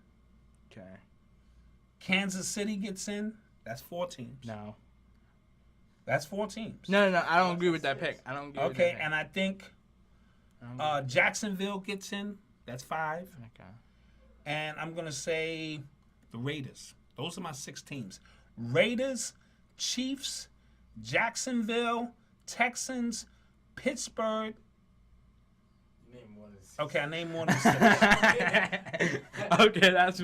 Okay. Kansas City gets in. That's 4 teams. No. That's 4 teams. No. I don't agree with that pick. I don't agree with that Okay, pick. and I think Jacksonville gets in. That's 5. Okay. And I'm going to say the Raiders. Those are my 6 teams. Raiders, Chiefs, Jacksonville, Texans, Pittsburgh. Name one of the 6. Okay, I named more than 6. Okay, that's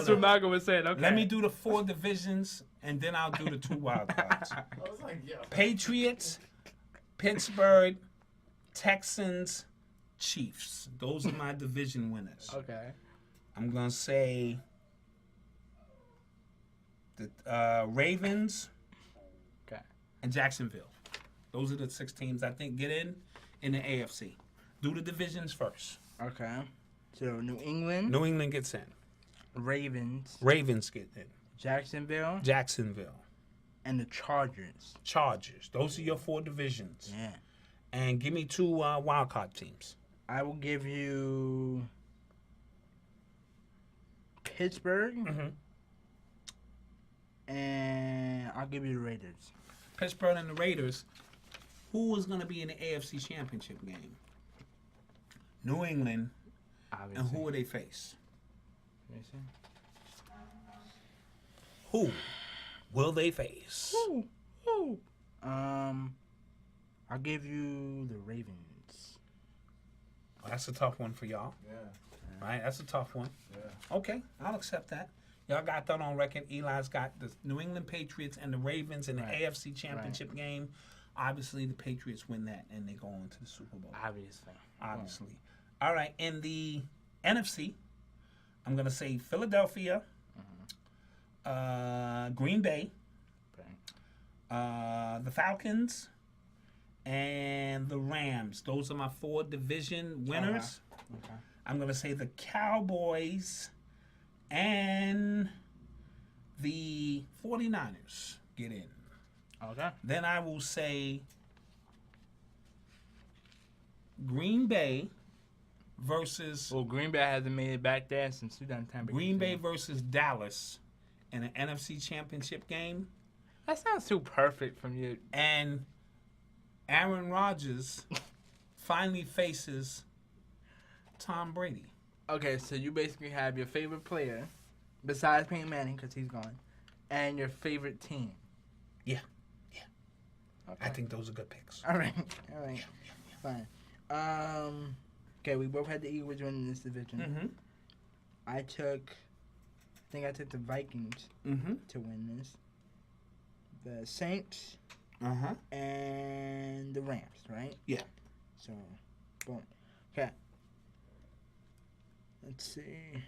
what Malcolm was saying. Okay. Let me do the 4 divisions, and then I'll do the 2 wild cards. I was like, yo. Patriots, Pittsburgh, Texans, Chiefs. Those are my division winners. Okay. I'm going to say the Ravens and Jacksonville. Those are the 6 teams I think get in the AFC. Do the divisions first. Okay. So New England. New England gets in. Ravens. Ravens get in. Jacksonville. And the Chargers. Chargers. Those are your 4 divisions. Yeah. And give me 2 wild card teams. I will give you Pittsburgh. And I'll give you the Raiders. Pittsburgh and the Raiders. Who is going to be in the AFC Championship game? New England. Obviously. And who will they face? Let me see. Who will they face? Who? I'll give you the Ravens. Well, that's a tough one for y'all. Yeah. Right? That's a tough one. Yeah. Okay, I'll accept that. Y'all got that on record. Eli's got the New England Patriots and the Ravens in the AFC Championship game. Obviously, the Patriots win that, and they go on to the Super Bowl. Obviously. All right, in the NFC, I'm going to say Philadelphia, Green Bay, the Falcons, and the Rams. Those are my 4 division winners. Okay. I'm going to say the Cowboys and the 49ers get in. Okay. Then I will say Green Bay versus Well, Green Bay hasn't made it back there since 2010. Green Bay versus Dallas in an NFC Championship game. That sounds too perfect from you. And Aaron Rodgers finally faces Tom Brady. Okay, so you basically have your favorite player, besides Peyton Manning, because he's gone, and your favorite team. Yeah. Okay. I think those are good picks. All right. Fine. Okay, we both had the Eagles winning this division. I think I took the Vikings to win this. The Saints and the Rams, right? Yeah. So, boom. Okay. Let's see.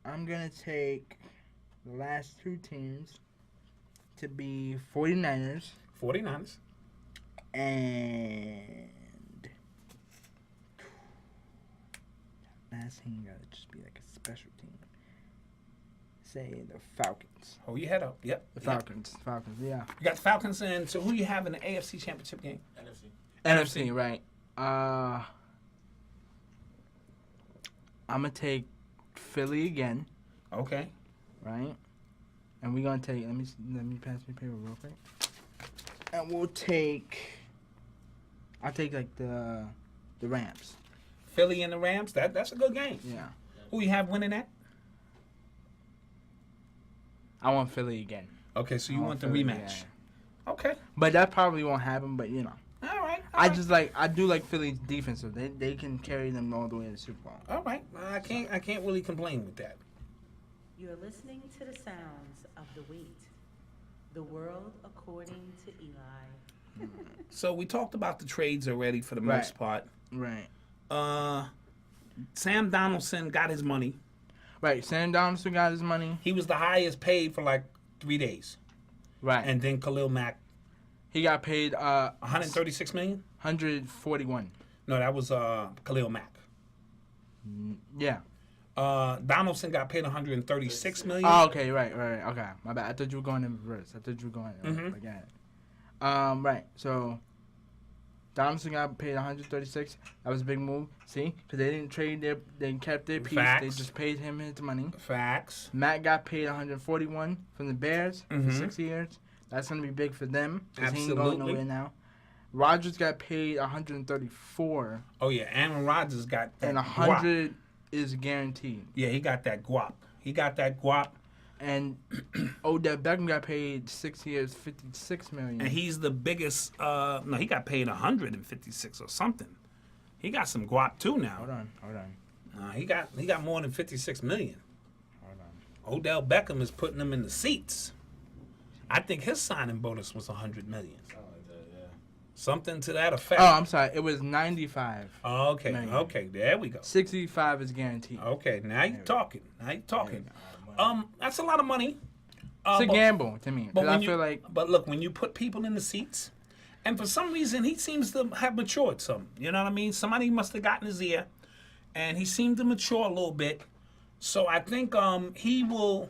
I'm going to take the last 2 teams to be 49ers 49ers. and last team got to just be like a special team. Say the Falcons. Hold your head up. Yep. The Falcons, yeah. You got the Falcons in. So who you have in the AFC Championship game? NFC, right. I'm going to take Philly again. Okay. Right? And we're going to take, let me pass me paper real quick. And we'll take I take like the Rams. Philly and the Rams. That's a good game. Yeah. Who you have winning that? I want Philly again. Okay, so you want the Philly, rematch. yeah. Okay. But that probably won't happen. But you know. All right. I do like Philly's defense, so they can carry them all the way to the Super Bowl. All right. I can't really complain with that. You're listening to the sounds of the WATE, the world according to Eli. So we talked about the trades already for the most part. Right. Sam Donaldson got his money. Right. Sam Donaldson got his money. He was the highest paid for like 3 days. Right. And then Khalil Mack, he got paid 136 million. 141. No, that was Khalil Mack. Yeah. Donaldson got paid 136 million. Oh, okay, right. Okay, my bad. I thought you were going in reverse. I thought you were going again. Right. So Donaldson got paid 136. That was a big move. See, because they didn't trade they kept their piece. Facts. They just paid him his money. Facts. Matt got paid 141 from the Bears for 6 years. That's gonna be big for them. 'Cause he ain't going nowhere now. Rodgers got paid 134. Oh yeah, Aaron Rodgers got that And guap. 100 is guaranteed. Yeah, he got that guap. And Odell Beckham got paid 6 years, 56 million. And he's the biggest. No, he got paid 156 or something. He got some guap too now. Hold on. He got more than 56 million. Hold on. Odell Beckham is putting them in the seats. I think his signing bonus was 100 million. Something like that, yeah. Something to that effect. Oh, I'm sorry. It was 95. Oh, okay. million. Okay, there we go. 65 is guaranteed. Okay, now you're talking. Yeah. That's a lot of money. It's a But- gamble to me. But Because I when feel like but look, when you put people in the seats, and for some reason he seems to have matured some. You know what I mean? Somebody must have gotten his ear, and he seemed to mature a little bit. So I think he will,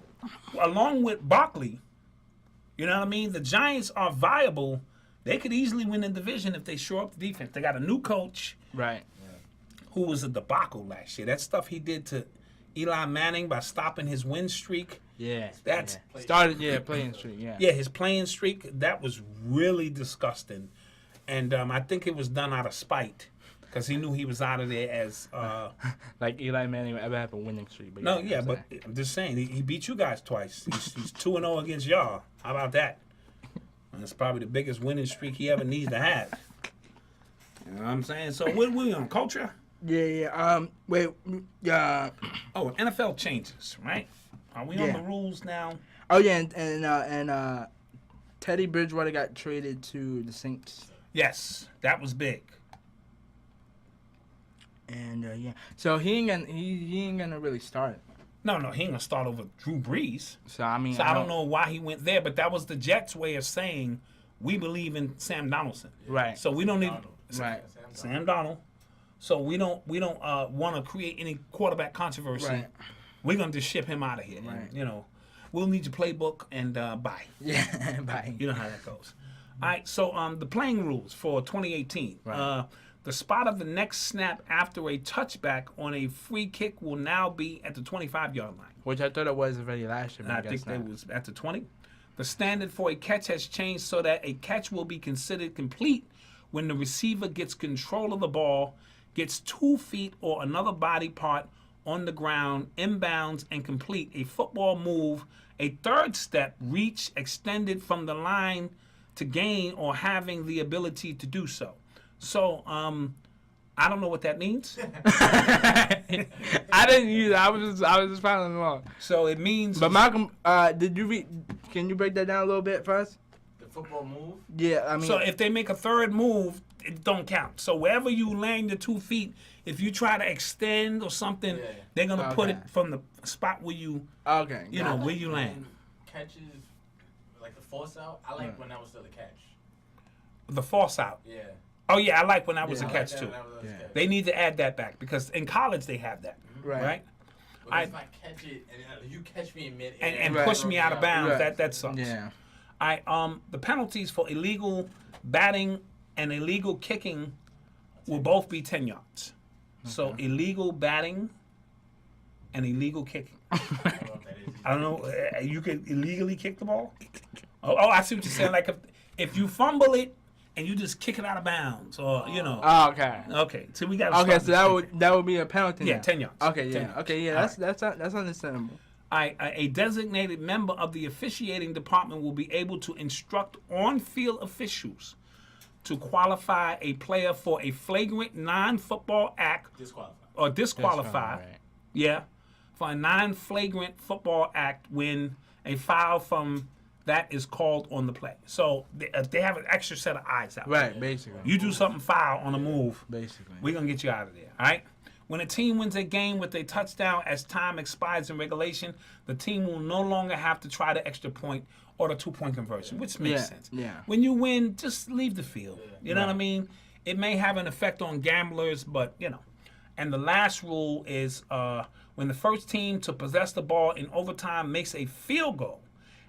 along with Barkley. You know what I mean? The Giants are viable. They could easily win the division if they shore up the defense. They got a new coach right. who was a debacle last year. That stuff he did to Eli Manning by stopping his win streak. Yeah. That's started playing street, Yeah, his playing streak, that was really disgusting. And I think it was done out of spite because he knew he was out of there as... like Eli Manning ever have a winning streak. But no, yeah, but I'm just saying, he beat you guys twice. He's 2-0 against y'all. How about that? That's probably the biggest winning streak he ever needs to have. You know what I'm saying? So what are we on, culture? Yeah. Wait. Yeah. Oh, NFL changes, right? Are we on Yeah. the rules now? Oh yeah, and Teddy Bridgewater got traded to the Saints. Yes, that was big. And yeah, so he ain't gonna really start. No, he ain't gonna start over Drew Brees. So I mean, So I don't know why he went there, but that was the Jets' way of saying we believe in Sam Donaldson. Right. So we don't need Right. Sam Donald. So we don't want to create any quarterback controversy. Right. We're gonna just ship him out of here. Right. And, you know, we'll need your playbook and bye. Yeah. Bye. You know how that goes. All right. So the playing rules for 2018. Right. The spot of the next snap after a touchback on a free kick will now be at the 25-yard line. Which I thought it was already last year. And I think that was at the 20. The standard for a catch has changed so that a catch will be considered complete when the receiver gets control of the ball, gets 2 feet or another body part on the ground, inbounds, and complete a football move, a third step, reach extended from the line to gain or having the ability to do so. So, I don't know what that means. I didn't either. I was just following along. So it means. But Malcolm, did you read? Can you break that down a little bit for us? The football move? Yeah, I mean. So if they make a third move, it don't count. So wherever you land your 2 feet, if you try to extend or something, they're gonna put it from the spot where you, okay, you know, where you land. Catches, like the force out, I like when that was still a catch. The force out. Yeah. Oh yeah, I like when that was Yeah, a I catch like too. that when that was a catch. They need to add that back because in college they have that, Right. right? But if I catch it and you catch me in mid-air And Right. push me out of bounds, Right. that sucks. Yeah. The penalties for illegal batting and illegal kicking will both be 10 yards. So illegal batting and illegal kicking. I don't know what that is. I don't know. You can illegally kick the ball. Oh, I see what you're saying. Like if you fumble it and you just kick it out of bounds, or you know. Oh, okay. Okay, so we got. Okay, so that would be a penalty. Yeah, now. 10 yards. Okay, 10 yeah. yards. Okay, yeah. That's understandable. A designated member of the officiating department will be able to instruct on-field officials to qualify a player for a flagrant non-football act or disqualify. Right. Yeah, for a non-flagrant football act when a foul from that is called on the play. So they have an extra set of eyes out. Right, basically. You do something foul on a move, Basically. we're going to get you out of there, all right? When a team wins a game with a touchdown as time expires in regulation, the team will no longer have to try the extra point or the 2-point conversion, which makes sense. Yeah. When you win, just leave the field. You know what I mean? It may have an effect on gamblers, but, you know. And the last rule is when the first team to possess the ball in overtime makes a field goal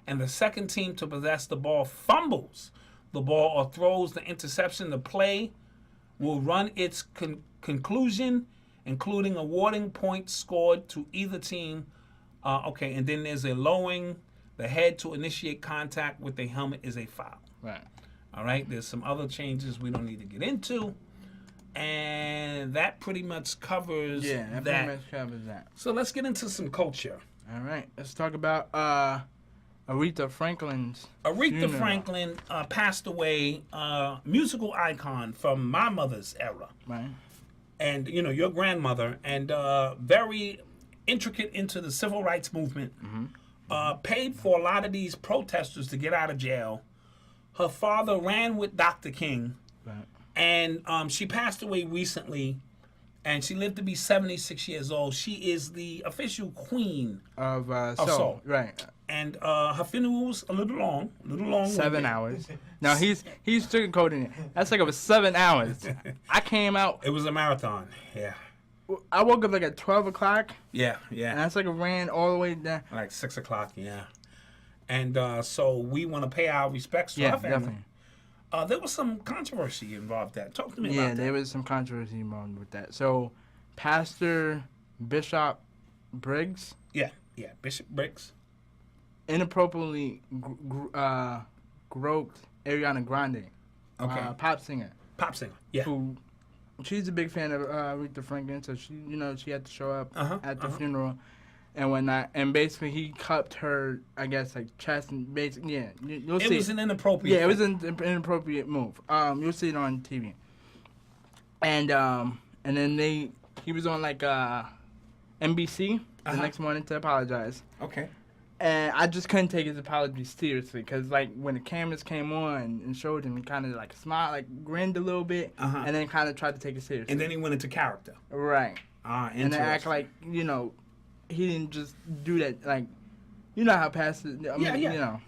and the second team to possess the ball fumbles the ball or throws the interception, the play will run its conclusion, including awarding points scored to either team. And then there's a lowering the head to initiate contact with the helmet is a foul. Right. All right, there's some other changes we don't need to get into. And that pretty much covers that. Pretty much covers that. So let's get into some culture. All right, let's talk about Aretha Franklin's funeral. Franklin passed away, musical icon from my mother's era. Right. And, you know, your grandmother, and very intricate into the civil rights movement. Paid for a lot of these protesters to get out of jail. Her father ran with Dr. King. Right. And she passed away recently, and she lived to be 76 years old. She is the official queen of soul. Right. And her funeral was a little long. 7 hours. Now he's sugarcoating it. That's like it was 7 hours. I came out. It was a marathon. Yeah. I woke up like at 12 o'clock. Yeah. And that's like it ran all the way down. Like 6 o'clock. Yeah. And so we want to pay our respects to her family. Definitely. There was some controversy involved. Talk to me about that. Yeah, there was some controversy involved with that. So, Pastor Bishop Briggs. Yeah, Bishop Briggs. Inappropriately groped Ariana Grande. Okay. Pop singer. Yeah. Who, she's a big fan of Aretha Franklin, so she had to show up at the funeral and whatnot. And basically, he cupped her, I guess, like chest and basically, you'll see. It was an inappropriate. Yeah, it was an inappropriate move. You'll see it on TV. And then he was on like NBC the next morning to apologize. Okay. And I just couldn't take his apology seriously because, like, when the cameras came on and showed him, he kind of, like, smiled, like, grinned a little bit, and then kind of tried to take it seriously. And then he went into character. Right. And then act like, he didn't just do that, like, you know how pastors,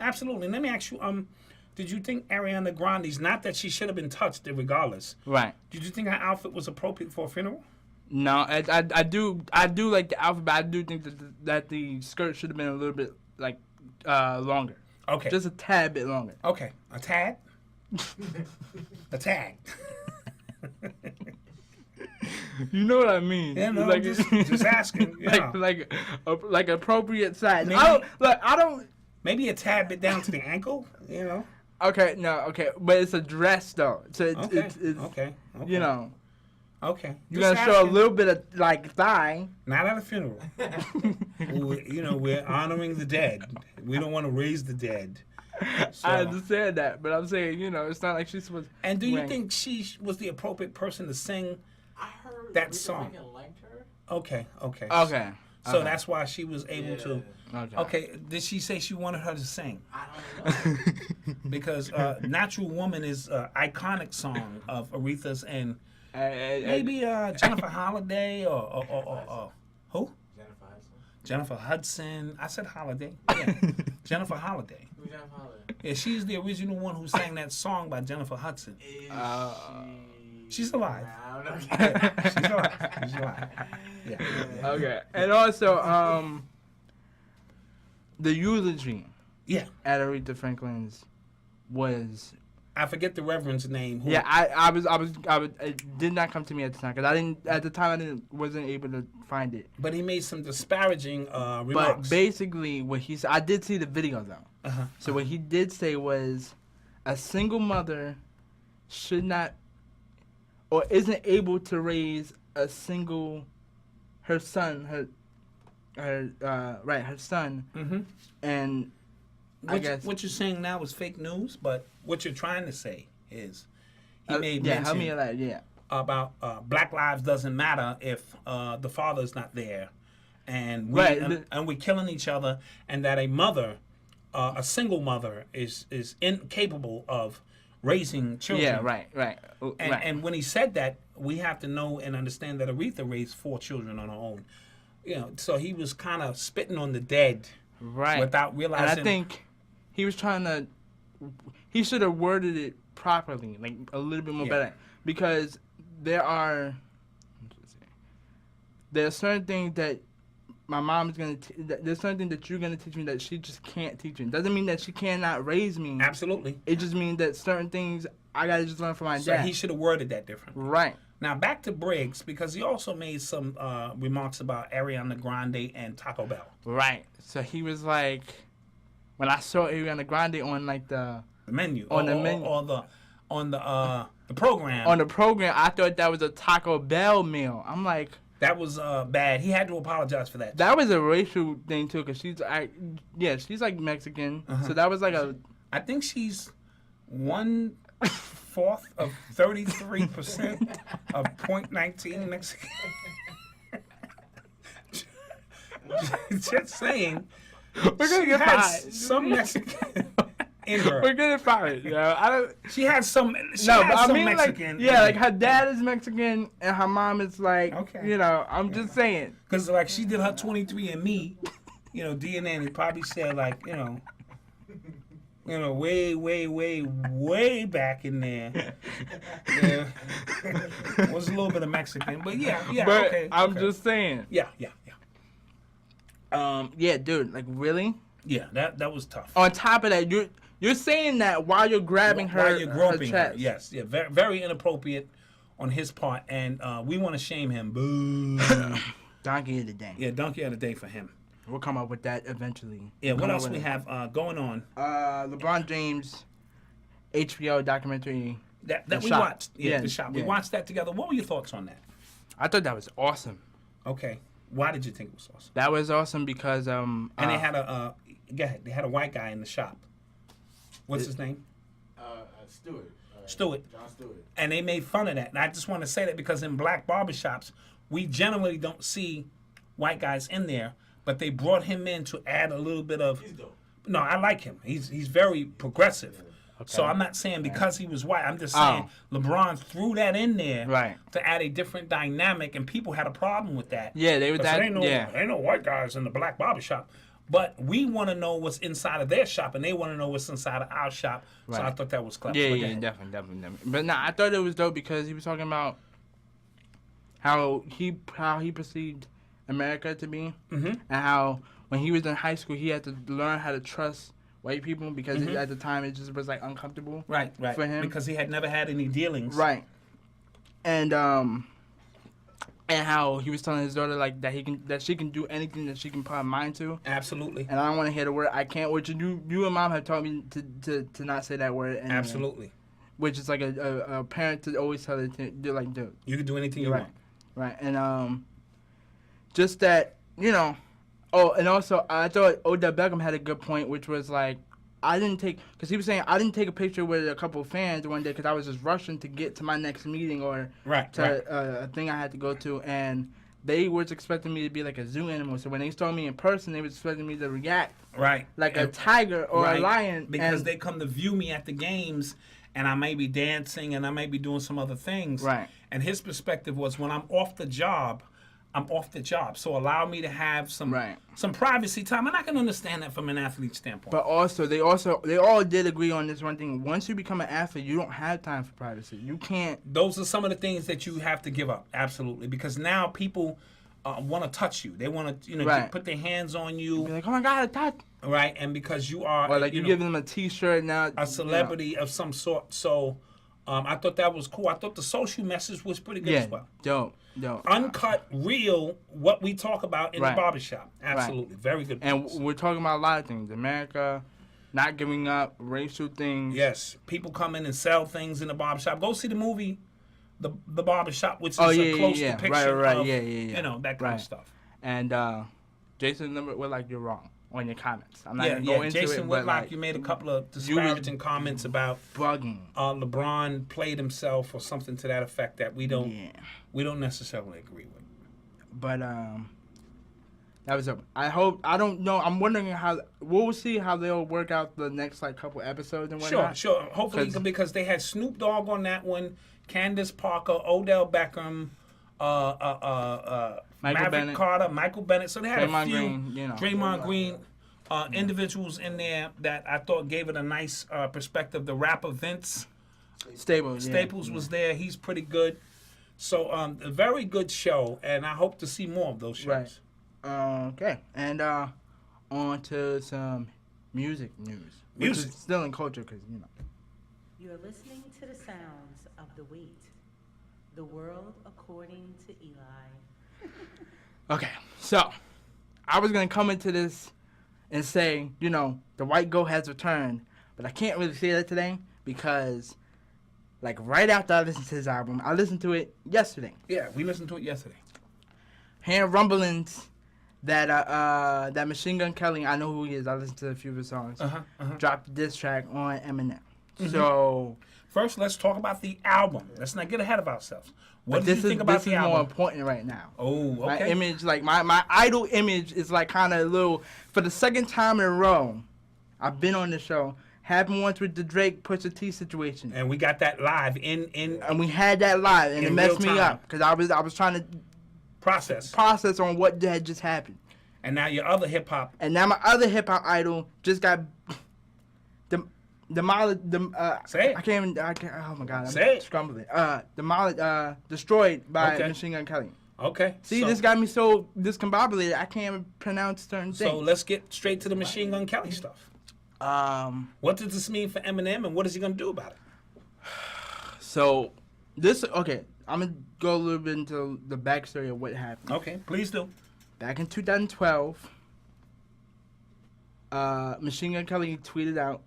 Absolutely. Let me ask you, did you think Ariana Grande's, not that she should have been touched regardless. Right. Did you think her outfit was appropriate for a funeral? No, I do like the outfit, but I do think that the skirt should have been a little bit like longer. Okay. Just a tad bit longer. Okay. A tad? A tag. You know what I mean? Yeah, no, like, just asking. Yeah. like appropriate size. Maybe, I don't. Maybe a tad bit down to the ankle. Okay, but it's a dress though. So it's okay. Okay. You're going to show a little bit of, like, thigh. Not at a funeral. We're honoring the dead. We don't want to raise the dead. So. I understand that, but I'm saying, it's not like she's supposed to. And do you think she was the appropriate person to sing that song? Liked her. Okay. So that's why she was able to. Okay. Did she say she wanted her to sing? I don't know. Because Natural Woman is an iconic song of Aretha's and maybe Jennifer Holiday or who? Jennifer Hudson. I said Holiday. Yeah. Jennifer Holiday. Who's Jennifer Holiday? Yeah, she's the original one who sang that song by Jennifer Hudson. She's alive. She's alive. Yeah. Okay. And also, the eulogy. Yeah. At Aretha Franklin's was. I forget the reverend's name. Yeah, I was. It did not come to me at the time because at the time I wasn't able to find it. But he made some disparaging remarks. But basically, what he said, I did see the video though. So what he did say was, a single mother should not or isn't able to raise her son, her son, and I guess what you're saying now is fake news, but what you're trying to say is he made help me mention with that, about Black lives doesn't matter if the father's not there, and we're killing each other, and that a mother, a single mother, is incapable of raising children. Yeah, right. And when he said that, we have to know and understand that Aretha raised 4 children on her own. You know, so he was kind of spitting on the dead, without realizing. And I think he was he should have worded it properly, like a little bit more better, because there are certain things that my mom's there's certain things that you're gonna teach me that she just can't teach me. Doesn't mean that she cannot raise me. Absolutely. It just means that certain things I gotta just learn from my dad. So he should have worded that differently. Right. Now back to Briggs, because he also made some remarks about Ariana Grande and Taco Bell. Right. So he was like, when I saw Ariana Grande on like the menu, on the program. On the program, I thought that was a Taco Bell meal. I'm like, that was bad. He had to apologize for that. That was a racial thing too, cause she's like Mexican. So that was like I think she's 1/4 of 33% of 0.19 Mexican. Just saying. We're gonna get fired. Some Mexican in her. We're gonna fired. She had some. Mexican. Like her dad is Mexican and her mom is like. Okay. I'm just saying. Because like she did her 23andMe, DNA, and it probably said like way back in there. Yeah. Was a little bit of Mexican, but yeah. But okay. I'm just saying. Yeah. Yeah, dude. Like really? Yeah, that was tough. On top of that, you're saying that while you're grabbing her, while you're groping her her. Yes, yeah, very, very inappropriate on his part, and we want to shame him. Boo. Donkey of the day. Yeah, donkey of the day for him. We'll come up with that eventually. Yeah, what else we have going on? LeBron James HBO documentary. That we watched. Yeah, The Shop. We watched that together. What were your thoughts on that? I thought that was awesome. Okay. Why did you think it was awesome? That was awesome because and they had they had a white guy in the shop. What's his name? Stewart. John Stewart. And they made fun of that. And I just want to say that because in black barbershops, we generally don't see white guys in there, but they brought him in to add a little bit of. He's dope. No, I like him. He's very progressive. Okay. So I'm not saying because he was white. I'm just saying LeBron threw that in there to add a different dynamic, and people had a problem with that. Yeah, they were that. There ain't no white guys in the black barbershop. But we want to know what's inside of their shop, and they want to know what's inside of our shop. Right. So I thought that was clever. Yeah, definitely. But nah, I thought it was dope because he was talking about how he perceived America to be, and how when he was in high school he had to learn how to trust white people because at the time it just was like uncomfortable. Right. For him because he had never had any dealings. Right. And how he was telling his daughter like that she can do anything that she can put her mind to. Absolutely. And I don't want to hear the word I can't, which you and mom have taught me to not say that word. Anyway. Absolutely. Which is like a parent to always tell her to do like do. You can do anything you want. Right. And just that, oh, and also I thought Odell Beckham had a good point, which was like because he was saying I didn't take a picture with a couple of fans one day because I was just rushing to get to my next meeting or a thing I had to go to, and they was expecting me to be like a zoo animal. So when they saw me in person, they was expecting me to react like a tiger or a lion. Because they come to view me at the games, and I may be dancing and I may be doing some other things. Right. And his perspective was when I'm off the job, I'm off the job. So allow me to have some privacy time. And I can understand that from an athlete standpoint. But also, they all did agree on this one thing. Once you become an athlete, you don't have time for privacy. You can't. Those are some of the things that you have to give up. Absolutely. Because now people want to touch you. They want to, put their hands on you. Be like, oh my God, I touch. Right. And because you are. Or like you give them a T-shirt now. A celebrity of some sort. So I thought that was cool. I thought the social message was pretty good as well. Dope. Uncut, real, what we talk about in the barbershop. Absolutely. Very good. And we're talking about a lot of things. America, not giving up, racial things. Yes, people come in and sell things in the barbershop. Go see the movie, the Barbershop, which is a close depiction of you know, that kind of stuff. And Jason, well, like, you're wrong on your comments. I'm not gonna go into Jason it, Whitlock, but like, you made a couple of disparaging comments about bugging. LeBron played himself or something to that effect that we don't necessarily agree with. But that was up. I don't know. I'm wondering we'll see how they'll work out the next like couple episodes and whatnot. Sure. Hopefully, because they had Snoop Dogg on that one, Candace Parker, Odell Beckham, Maverick Carter, Michael Bennett. So they had Draymond a few Green, you know. Draymond Green individuals in there that I thought gave it a nice perspective. The rapper Vince Staples was there. He's pretty good. So a very good show, and I hope to see more of those shows. Right. Okay, and on to some music news. Which is still in culture, because, you know. You're listening to the sounds of the WATE, the world according to Eli. Okay, so I was going to come into this and say, you know, the white goat has returned, but I can't really say that today because, like, right after I listened to his album, I listened to it yesterday. Yeah, we listened to it yesterday. Hearing rumblings that that Machine Gun Kelly, I know who he is, I listened to a few of his songs, dropped a diss track on Eminem. So first, let's talk about the album. Let's not get ahead of ourselves. What do you think about the album? This is more important right now. Oh, okay. My image, like my idol image, is like kind of a little. For the second time in a row, I've been on the show. Happened once with the Drake Pusha T situation, and we got that live in. And we had that live, and it messed me up because I was trying to process on what had just happened. And now your other hip hop. And now my other hip hop idol just got Say it. I can't even. Oh my God! Say it. Scrambling. Destroyed by Machine Gun Kelly. Okay. See, this got me so discombobulated. I can't even pronounce certain things. So let's get straight to the Machine Gun Kelly stuff. What does this mean for Eminem, and what is he gonna do about it? So I'm gonna go a little bit into the backstory of what happened. Okay, please do. Back in 2012, Machine Gun Kelly tweeted out,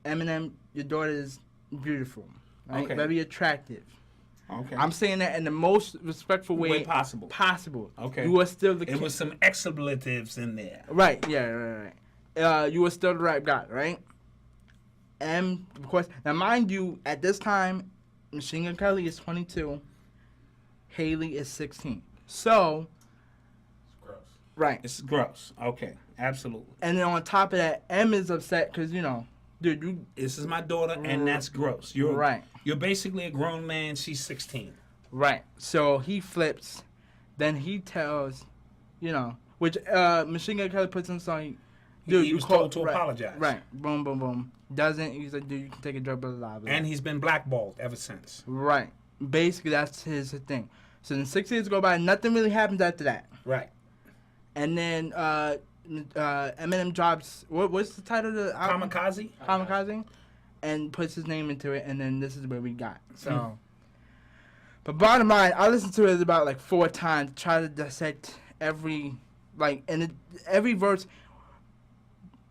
"Eminem, your daughter is beautiful, right? Okay. Very attractive." Okay. I'm saying that in the most respectful way possible. Okay. You are still the. It was some expletives in there. Right. Yeah. Right. You were still the right guy, right? And of course, now mind you, at this time, Machine Gun Kelly is 22. Haley is 16. So. It's gross. Right. It's gross. Okay. Absolutely. And then on top of that, M is upset because, you know, dude, this is my daughter, and that's gross. You're right. You're basically a grown man. She's 16. Right. So he flips. Then he tells, you know, which Machine Gun Kelly puts in song. Dude, he was told to apologize. Right. Boom, boom, boom. Doesn't. He's like, dude, you can take a drug, but alive. And he's been blackballed ever since. Right. Basically, that's his thing. So then 6 years go by, nothing really happens after that. Right. And then Eminem drops, what's the title of the album? Kamikaze. Kamikaze. And puts his name into it, and then this is where we got. So, but bottom line, I listened to it about like 4 times, try to dissect every every verse.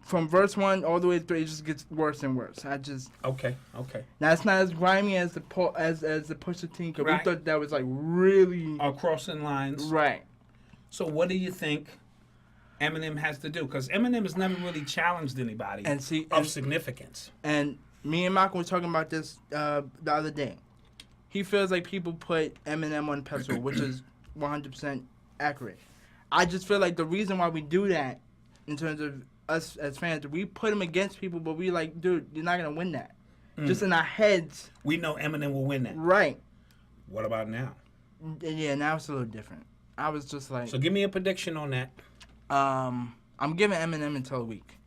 From verse 1 all the way through, it just gets worse and worse. Okay. Now it's not as grimy as the Pusha T, because Right. we thought that was like really Crossing lines. right. So what do you think Eminem has to do? Because Eminem has never really challenged anybody of significance. And me and Malcolm were talking about this the other day. He feels like people put Eminem on pedestal, which is 100% accurate. I just feel like the reason why we do that, in terms of us as fans, we put him against people, but we like, dude, you're not gonna win that. Just in our heads, we know Eminem will win that. Right. What about now? Yeah, now it's a little different. I was just like, so give me a prediction on that. I'm giving Eminem until a week.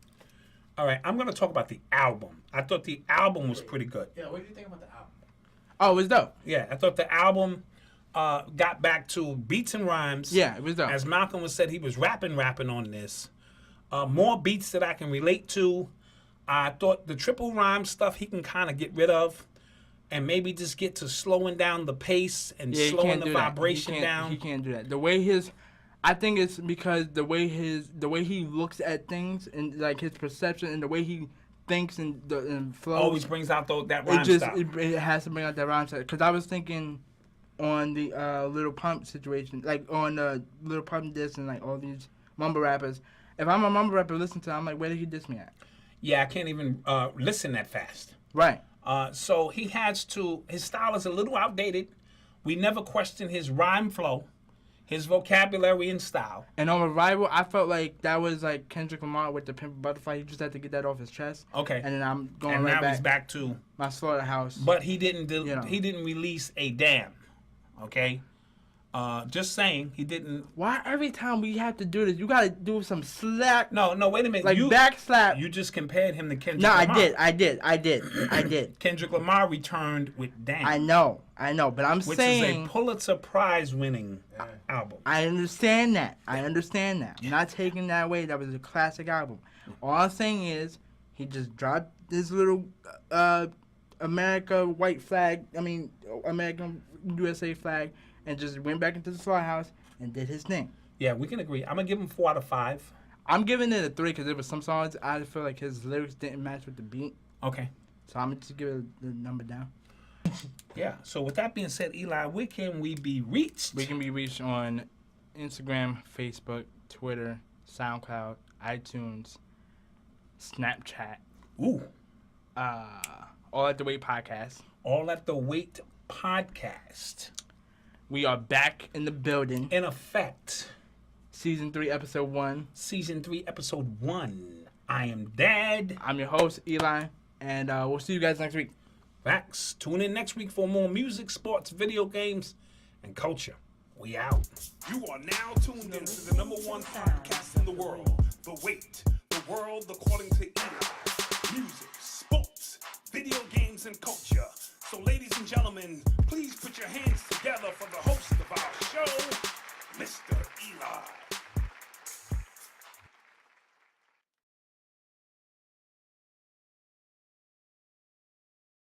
All right, I'm gonna talk about the album. I thought the album was pretty good. Yeah, what do you think about the album? Oh, it was dope. Yeah, I thought the album got back to beats and rhymes. Yeah, it was dope. As Malcolm was said, he was rapping on this. More beats that I can relate to. I thought the triple rhyme stuff he can kind of get rid of, and maybe just get to slowing down the pace and slowing the vibration down. He can't do that. The way I think it's because the way he looks at things and like his perception and the way he thinks and flows. Always brings out that rhyme style. It has to bring out that rhyme style. Because I was thinking on the Lil Pump situation, like on the Lil Pump diss and like all these mumble rappers. If I'm a mumble rapper, listen to, I'm like, where did he diss me at? Yeah, I can't even listen that fast. Right. So he has to. His style is a little outdated. We never question his rhyme flow, his vocabulary and style. And on Revival, I felt like that was like Kendrick Lamar with the Pimp a Butterfly. He just had to get that off his chest. Okay. And then I'm going and right now he's back to my Slaughterhouse. But he didn't. He didn't release a damn. Okay. Just saying, he didn't. Why every time we have to do this, you gotta do some slack? No, wait a minute. Like back slap. You just compared him to Kendrick Lamar. No, I did. Kendrick Lamar returned with damn. I know, but I'm saying. Which is a Pulitzer Prize winning album. I understand that. I'm not taking that away. That was a classic album. All I'm saying is, he just dropped this little American USA flag, and just went back into the Slaughterhouse and did his thing. Yeah, we can agree. I'm gonna give him 4 out of 5. I'm giving it a 3 because there was some songs I feel like his lyrics didn't match with the beat. Okay. So I'm gonna just give it the number down. Yeah. So with that being said, Eli, where can we be reached? We can be reached on Instagram, Facebook, Twitter, SoundCloud, iTunes, Snapchat. Ooh. All at the WATE podcast. All at the WATE podcast. We are back in the building. In effect. Season 3, episode 1. Season 3, episode 1. I am Dad. I'm your host, Eli, and we'll see you guys next week. Facts. Tune in next week for more music, sports, video games, and culture. We out. You are now tuned in to the #1 podcast in the world, The WATE, the world according to Eli. Music, sports, video games, and culture. So ladies and gentlemen, please put your hands together for the